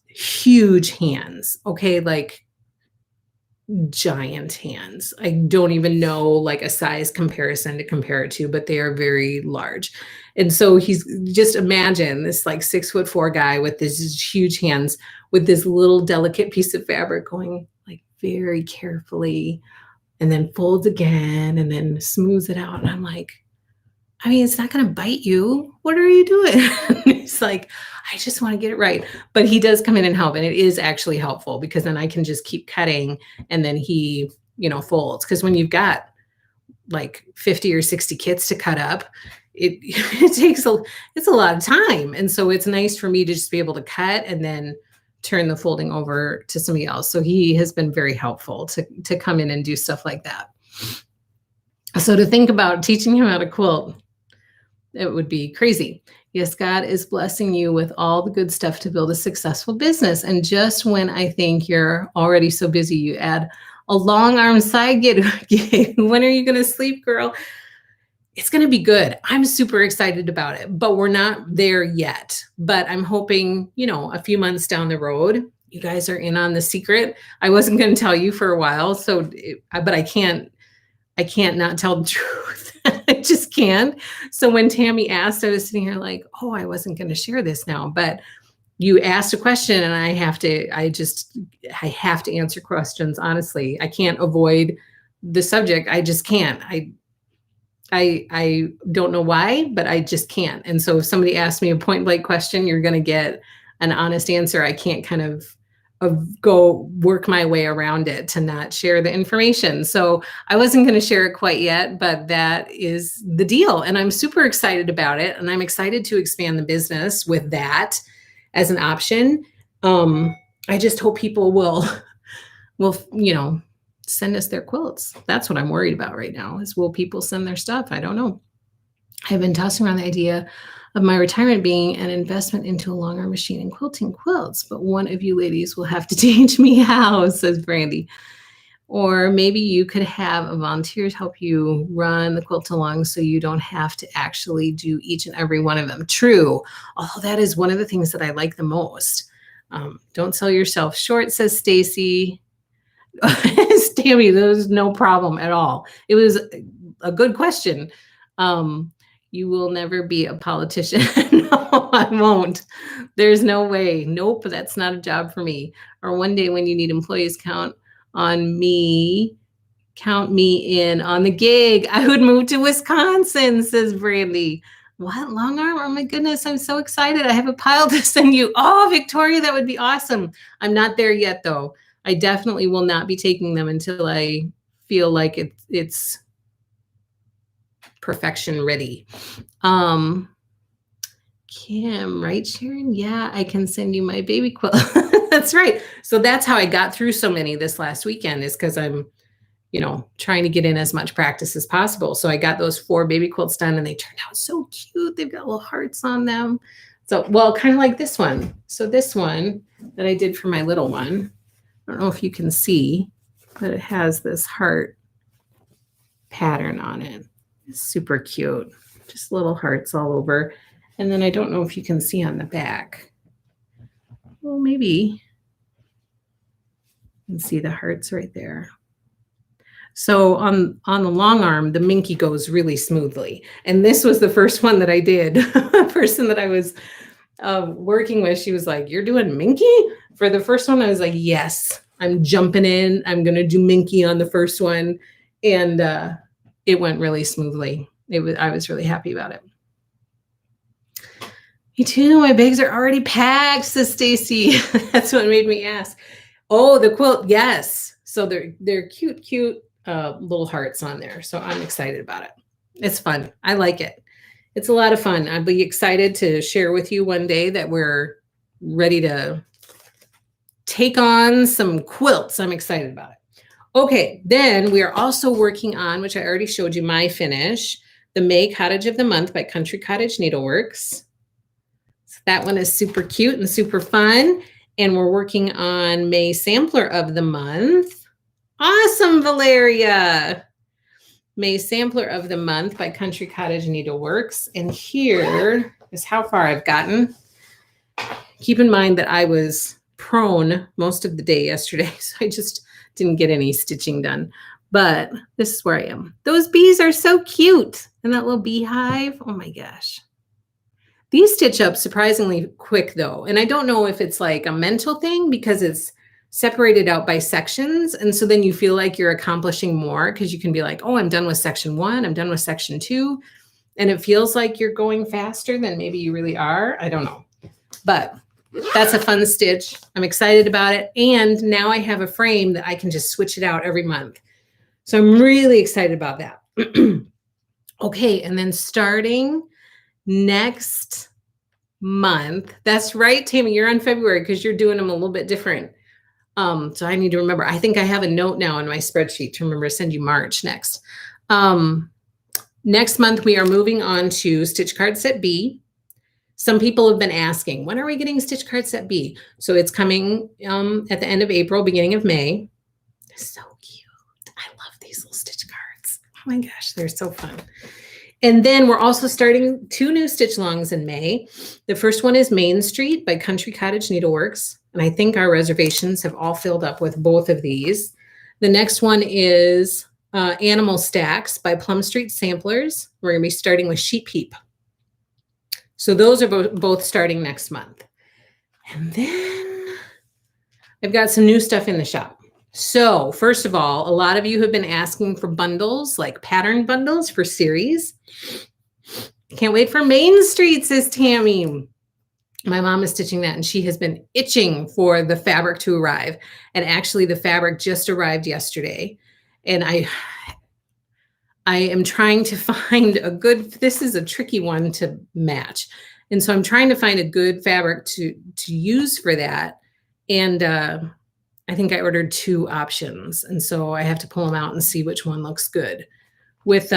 huge hands, okay, like giant hands. I don't even know like a size comparison to compare it to, but they are very large. And so he's, just imagine this like 6'4" guy with this huge hands with this little delicate piece of fabric going like very carefully, and then folds again and then smooths it out. And I'm like, I mean, it's not going to bite you. What are you doing? He's like, I just want to get it right. But he does come in and help. And it is actually helpful because then I can just keep cutting and then he, folds. Because when you've got like 50 or 60 kits to cut up, it takes it's a lot of time. And so it's nice for me to just be able to cut and then turn the folding over to somebody else. So he has been very helpful to come in and do stuff like that. So to think about teaching him how to quilt, it would be crazy. Yes, God is blessing you with all the good stuff to build a successful business. And just when I think you're already so busy, you add a long arm side gig. When are you going to sleep, girl? It's going to be good. I'm super excited about it, but we're not there yet. But I'm hoping, a few months down the road, you guys are in on the secret. I wasn't going to tell you for a while. But I can't not tell the truth. I just can't. So when Tammy asked, I was sitting here like, oh, I wasn't going to share this now, but you asked a question and I have to answer questions. Honestly, I can't avoid the subject. I just can't. I don't know why, but I just can't. And so if somebody asks me a point blank question, you're going to get an honest answer. I can't kind of go work my way around it to not share the information. So I wasn't going to share it quite yet, but that is the deal. And I'm super excited about it. And I'm excited to expand the business with that as an option. I just hope people will, send us their quilts. That's what I'm worried about right now is, will people send their stuff? I don't know. I've been tossing around the idea of my retirement being an investment into a long arm machine and quilting quilts, but one of you ladies will have to teach me how, says Brandy. Or maybe you could have a volunteer help you run the quilt along so you don't have to actually do each and every one of them. True. Although that is one of the things that I like the most. Don't sell yourself short, says Stacy. Tammy, there's no problem at all. It was a good question. You will never be a politician. No, I won't. There's no way. Nope, that's not a job for me. Or one day when you need employees, count me in on the gig. I would move to Wisconsin, says Brandy. What? Long arm? Oh my goodness, I'm so excited. I have a pile to send you. Oh, Victoria, that would be awesome. I'm not there yet, though. I definitely will not be taking them until I feel like it's perfection ready. Kim, right, Sharon? Yeah, I can send you my baby quilt. That's right. So that's how I got through so many this last weekend, is because I'm, trying to get in as much practice as possible. So I got those 4 baby quilts done and they turned out so cute. They've got little hearts on them. So, well, kind of like this one. So this one that I did for my little one, I don't know if you can see, but it has this heart pattern on it. It's super cute. Just little hearts all over. And then I don't know if you can see on the back. Well, maybe you can see the hearts right there. So on the long arm, the minky goes really smoothly. And this was the first one that I did. The person that I was working with, she was like, "You're doing minky?" For the first one, I was like, yes, I'm jumping in. I'm going to do minky on the first one. And it went really smoothly. I was really happy about it. Me too. My bags are already packed, says Stacy. That's what made me ask. Oh, the quilt. Yes. So they're cute. little hearts on there. So I'm excited about it. It's fun. I like it. It's a lot of fun. I'd be excited to share with you one day that we're ready to take on some quilts. I'm excited about it. Okay, then we are also working on, which I already showed you my finish, the May Cottage of the Month by Country Cottage Needleworks. So that one is super cute and super fun. And we're working on May Sampler of the Month. Awesome, Valeria. May Sampler of the Month by Country Cottage Needleworks. And here is how far I've gotten. Keep in mind that I was prone most of the day yesterday, so I just didn't get any stitching done. But this is where I am. Those bees are so cute. And that little beehive, oh my gosh. These stitch up surprisingly quick though. And I don't know if it's like a mental thing because it's separated out by sections. And so then you feel like you're accomplishing more because you can be like, oh, I'm done with section 1. I'm done with section 2. And it feels like you're going faster than maybe you really are. I don't know. But that's a fun stitch. I'm excited about it. And now I have a frame that I can just switch it out every month. So I'm really excited about that. Okay, and then starting next month, that's right, Tammy, you're on February because you're doing them a little bit different. So I need to remember, I think I have a note now in my spreadsheet to remember to send you March next. Next month, we are moving on to Stitch Card Set B. Some people have been asking, when are we getting Stitch Card Set B? So it's coming at the end of April, beginning of May. They're so cute. I love these little stitch cards. Oh my gosh, they're so fun. And then we're also starting 2 new stitch alongs in May. The first one is Main Street by Country Cottage Needleworks. And I think our reservations have all filled up with both of these. The next one is Animal Stacks by Plum Street Samplers. We're going to be starting with Sheep Heap. So those are both starting next month. And then I've got some new stuff in the shop. So first of all, a lot of you have been asking for bundles, like pattern bundles for series. Can't wait for Main Street, says Tammy. My mom is stitching that and she has been itching for the fabric to arrive. And actually the fabric just arrived yesterday. And I am trying to find a good, this is a tricky one to match. And so I'm trying to find a good fabric to use for that. And I think I ordered 2 options. And so I have to pull them out and see which one looks good. With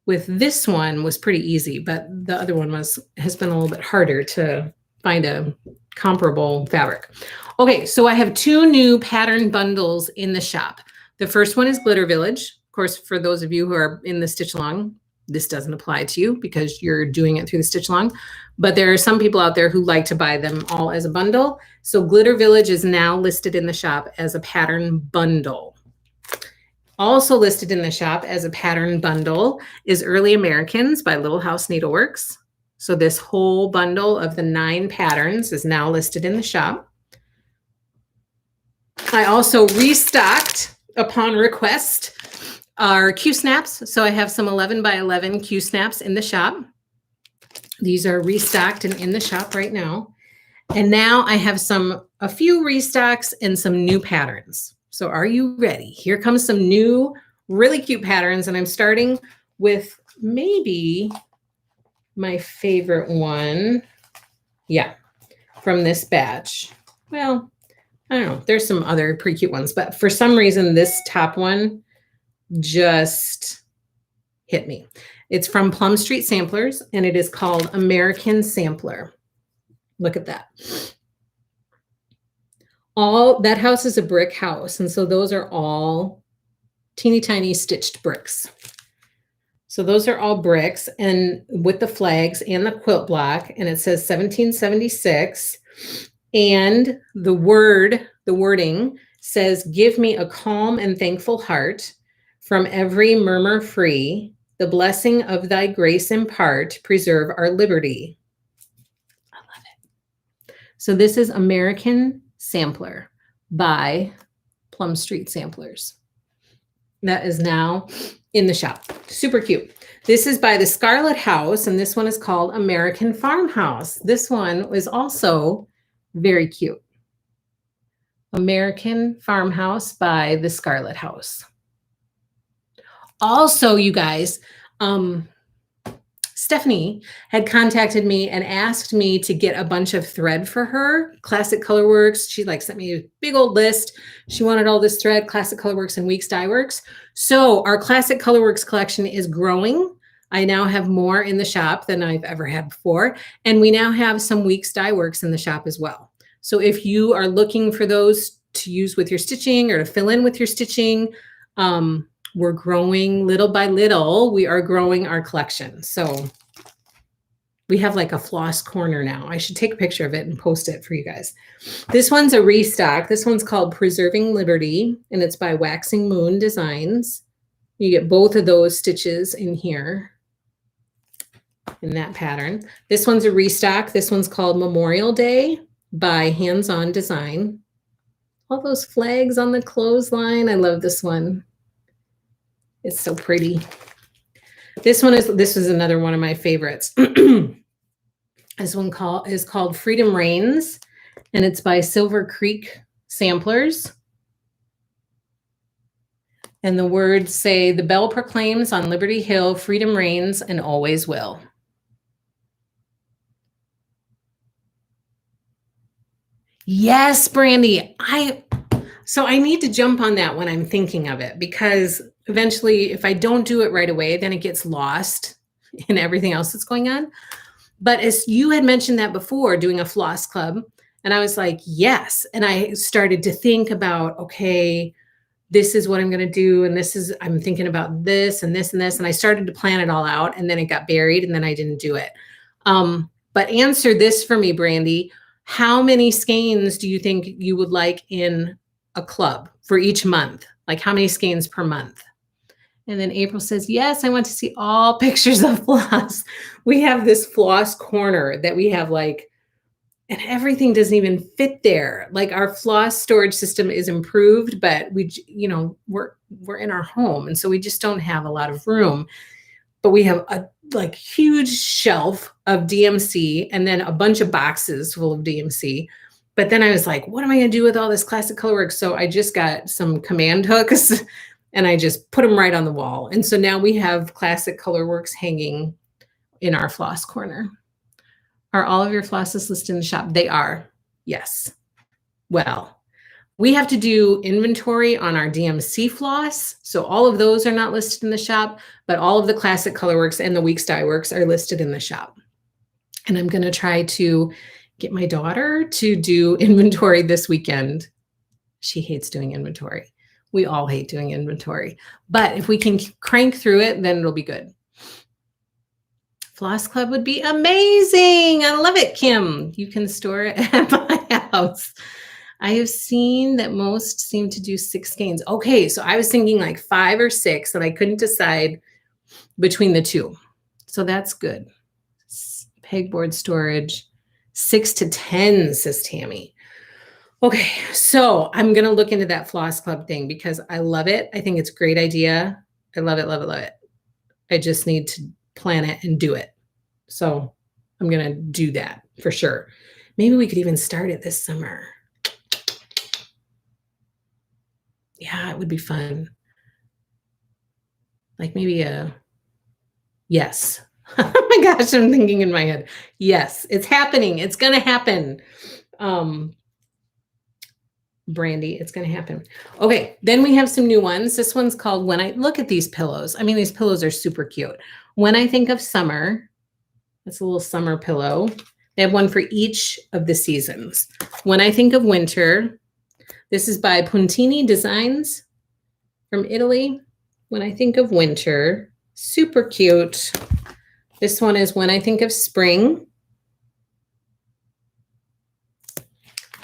this one was pretty easy, but the other one has been a little bit harder to find a comparable fabric. Okay, so I have 2 new pattern bundles in the shop. The first one is Glitter Village. Of course, for those of you who are in the stitch along, this doesn't apply to you because you're doing it through the stitch along. But there are some people out there who like to buy them all as a bundle. So Glitter Village is now listed in the shop as a pattern bundle. Also listed in the shop as a pattern bundle is Early Americans by Little House Needleworks. So this whole bundle of the 9 patterns is now listed in the shop. I also restocked upon request our Q snaps. So I have some 11 by 11 Q snaps in the shop. These are restocked and in the shop right now. And now I have a few restocks and some new patterns. So are you ready? Here comes some new, really cute patterns. And I'm starting with maybe my favorite one. Yeah, from this batch. Well, I don't know. There's some other pretty cute ones, but for some reason, this top one just hit me. It's from Plum Street Samplers, and it is called American Sampler. Look at that. That house is a brick house, and so those are all teeny tiny stitched bricks. So those are all bricks, and with the flags and the quilt block, and it says 1776. And the wording says, "Give me a calm and thankful heart, from every murmur free, the blessing of thy grace impart, preserve our liberty." I love it. So this is American Sampler by Plum Street Samplers. That is now in the shop. Super cute. This is by the Scarlet House, and this one is called American Farmhouse. This one was also very cute. American Farmhouse by the Scarlet House. Also, you guys, Stephanie had contacted me and asked me to get a bunch of thread for her, Classic Colorworks. She like sent me a big old list. She wanted all this thread, Classic Colorworks and Weeks Dye Works. So our Classic Colorworks collection is growing. I now have more in the shop than I've ever had before. And we now have some Weeks Dye Works in the shop as well. So if you are looking for those to use with your stitching or to fill in with your stitching, we're growing little by little. We are growing our collection. So we have like a floss corner now. I should take a picture of it and post it for you guys. This one's a restock. This one's called Preserving Liberty, and it's by Waxing Moon Designs. You get both of those stitches in here in that pattern. This one's a restock. This one's called Memorial Day by Hands On Design. All those flags on the clothesline. I love this one. It's so pretty. This is another one of my favorites. This one is called Freedom Reigns, and it's by Silver Creek Samplers. And the words say, "The bell proclaims on Liberty Hill, freedom reigns and always will." Yes, Brandy. So I need to jump on that when I'm thinking of it, because eventually if I don't do it right away, then it gets lost in everything else that's going on. But as you had mentioned that before, doing a floss club, and I was like, yes. And I started to think about, okay, this is what I'm going to do. And I'm thinking about this and this and this. And I started to plan it all out, and then it got buried, and then I didn't do it. But answer this for me, Brandy. How many skeins do you think you would like in a club for each month? Like how many skeins per month? And then April says, yes, I want to see all pictures of floss. We have this floss corner that we have like, and everything doesn't even fit there. Like our floss storage system is improved, but we're in our home. And so we just don't have a lot of room, but we have a like huge shelf of DMC and then a bunch of boxes full of DMC. But then I was like, what am I going to do with all this Classic Colorworks? So I just got some command hooks and I just put them right on the wall. And so now we have Classic Colorworks hanging in our floss corner. Are all of your flosses listed in the shop? They are. Yes. Well, we have to do inventory on our DMC floss. So all of those are not listed in the shop, but all of the Classic Colorworks and the Weeks Dye Works are listed in the shop. And I'm going to try to get my daughter to do inventory this weekend. She hates doing inventory. We all hate doing inventory. But if we can crank through it, then it'll be good. Floss Club would be amazing. I love it, Kim. You can store it at my house. I have seen that most seem to do 6 skeins. Okay, so I was thinking like 5 or 6, and I couldn't decide between the two. So that's good. Pegboard storage, 6 to 10, says Tammy. Okay, so I'm going to look into that Floss Club thing because I love it. I think it's a great idea. I love it, love it, love it. I just need to plan it and do it. So I'm going to do that for sure. Maybe we could even start it this summer. Yeah, it would be fun. Like maybe yes. Oh my gosh, I'm thinking in my head. Yes, it's happening. It's going to happen. Brandy, it's going to happen. Okay, then we have some new ones. This one's called When I Look at These Pillows. I mean, these pillows are super cute. When I Think of Summer, that's a little summer pillow. They have one for each of the seasons. When I Think of Winter, this is by Puntini Designs from Italy. When I Think of Winter, super cute. This one is When I Think of Spring.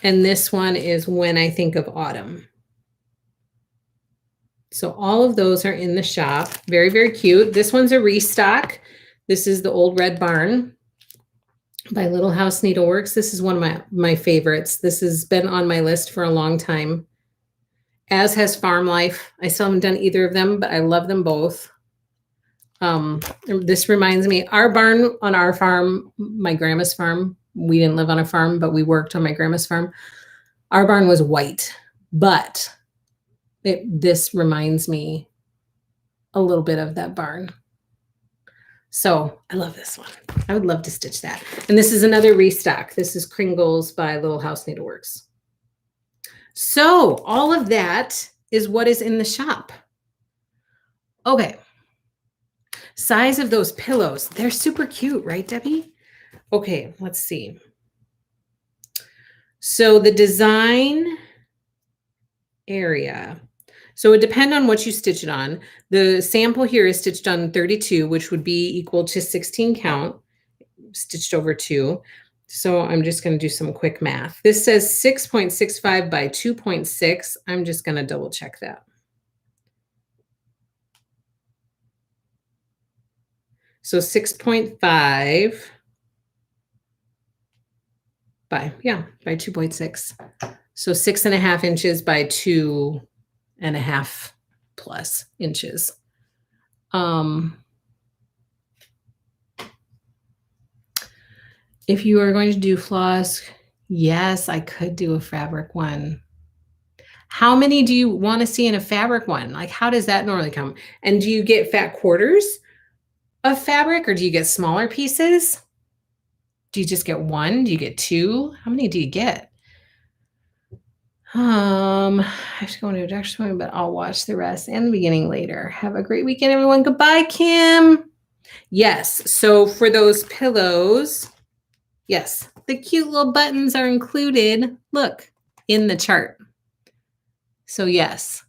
And this one is When I Think of Autumn. So all of those are in the shop. Very, very cute. This one's a restock. This is the Old Red Barn by Little House Needleworks. This is one of my favorites. This has been on my list for a long time, as has Farm Life. I still haven't done either of them, but I love them both. This reminds me, our barn on our farm, my grandma's farm, we didn't live on a farm, but we worked on my grandma's farm. Our barn was white. but this reminds me a little bit of that barn. So I love this one. I would love to stitch that. And this is another restock. This is Kringles by Little House Needleworks. So all of that is what is in the shop. Okay. Size of those pillows. They're super cute, right, Debbie? Okay, let's see. So the design area. So it would depend on what you stitch it on. The sample here is stitched on 32, which would be equal to 16 count, stitched over 2. So I'm just going to do some quick math. This says 6.65 by 2.6. I'm just going to double check that. So 6.5 by 2.6. So 6.5 inches by 2.5 plus inches. If you are going to do floss, yes, I could do a fabric one. How many do you want to see in a fabric one? Like, how does that normally come? And do you get fat quarters of fabric, or do you get smaller pieces? Do you just get one? Do you get two? How many do you get? I have to go into a doctor's appointment, but I'll watch the rest and the beginning later. Have a great weekend, everyone. Goodbye, Kim. Yes. So for those pillows, yes, the cute little buttons are included. Look, in the chart. So yes,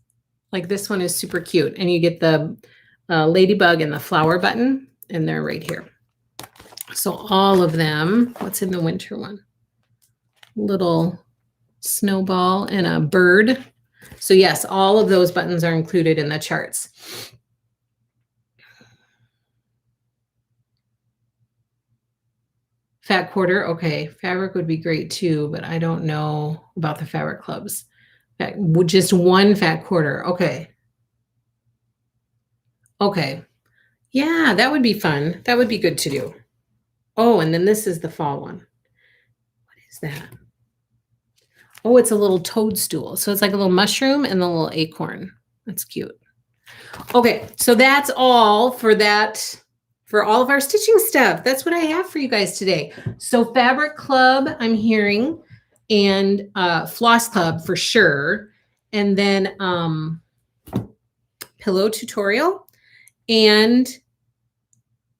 like this one is super cute. And you get the ladybug and the flower button, and they're right here. So all of them, what's in the winter one? Little snowball and a bird. So yes, all of those buttons are included in the charts. Fat quarter, okay. Fabric would be great too, but I don't know about the fabric clubs. Just one fat quarter, okay. Okay, yeah, that would be fun. That would be good to do. Oh, and then this is the fall one. What is that? Oh, it's a little toadstool. So it's like a little mushroom and a little acorn. That's cute. Okay, so that's all for that, for all of our stitching stuff. That's what I have for you guys today. So fabric club, I'm hearing, and floss club for sure. And then pillow tutorial and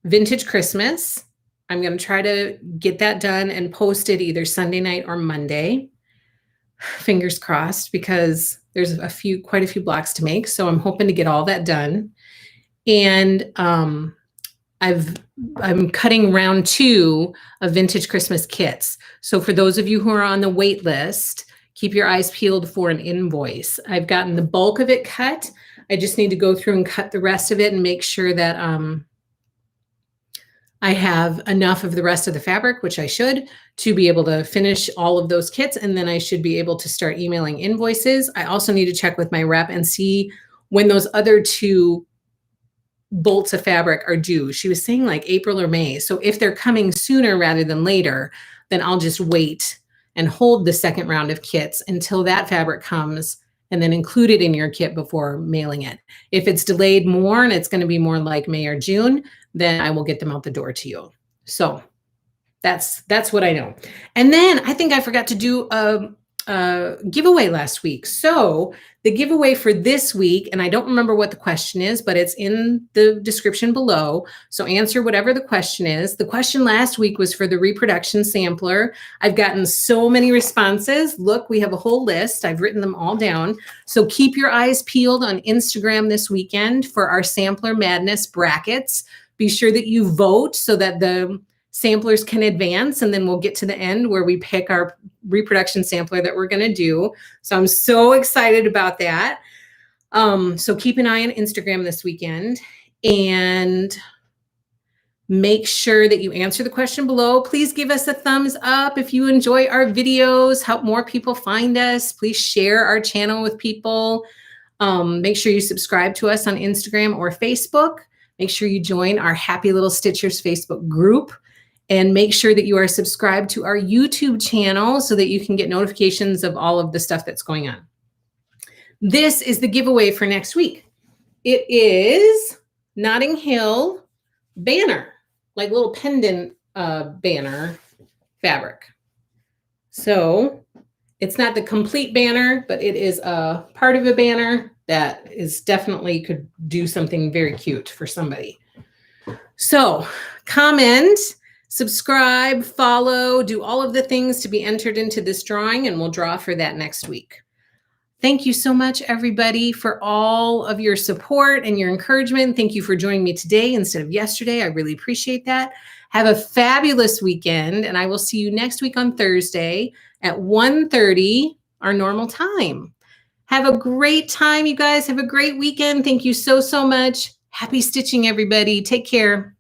vintage Christmas. I'm going to try to get that done and post it either Sunday night or Monday. Fingers crossed, because there's quite a few blocks to make. So I'm hoping to get all that done. And I'm cutting round 2 of vintage Christmas kits. So for those of you who are on the wait list, keep your eyes peeled for an invoice. I've gotten the bulk of it cut. I just need to go through and cut the rest of it and make sure that I have enough of the rest of the fabric, which I should, to be able to finish all of those kits. And then I should be able to start emailing invoices. I also need to check with my rep and see when those other 2 bolts of fabric are due. She was saying like April or May. So if they're coming sooner rather than later, then I'll just wait and hold the second round of kits until that fabric comes and then include it in your kit before mailing it. If it's delayed more and it's going to be more like May or June, then I will get them out the door to you. So that's what I know. And then I think I forgot to do a giveaway last week. So the giveaway for this week, and I don't remember what the question is, but it's in the description below. So answer whatever the question is. The question last week was for the reproduction sampler. I've gotten so many responses. Look, we have a whole list. I've written them all down. So keep your eyes peeled on Instagram this weekend for our Sampler Madness brackets. Be sure that you vote so that the samplers can advance, and then we'll get to the end where we pick our reproduction sampler that we're going to do. So I'm so excited about that. So keep an eye on Instagram this weekend and make sure that you answer the question below. Please give us a thumbs up if you enjoy our videos. Help more people find us. Please share our channel with people. Make sure you subscribe to us on Instagram or Facebook. Make sure you join our Happy Little Stitchers Facebook group, and make sure that you are subscribed to our YouTube channel so that you can get notifications of all of the stuff that's going on. This is the giveaway for next week. It is Notting Hill banner, like little pendant banner fabric. So it's not the complete banner, but it is a part of a banner that is definitely could do something very cute for somebody. So comment, subscribe, follow, do all of the things to be entered into this drawing, and we'll draw for that next week. Thank you so much, everybody, for all of your support and your encouragement. Thank you for joining me today instead of yesterday. I really appreciate that. Have a fabulous weekend, and I will see you next week on Thursday at 1:30, our normal time. Have a great time, you guys. Have a great weekend. Thank you so, so much. Happy stitching, everybody. Take care.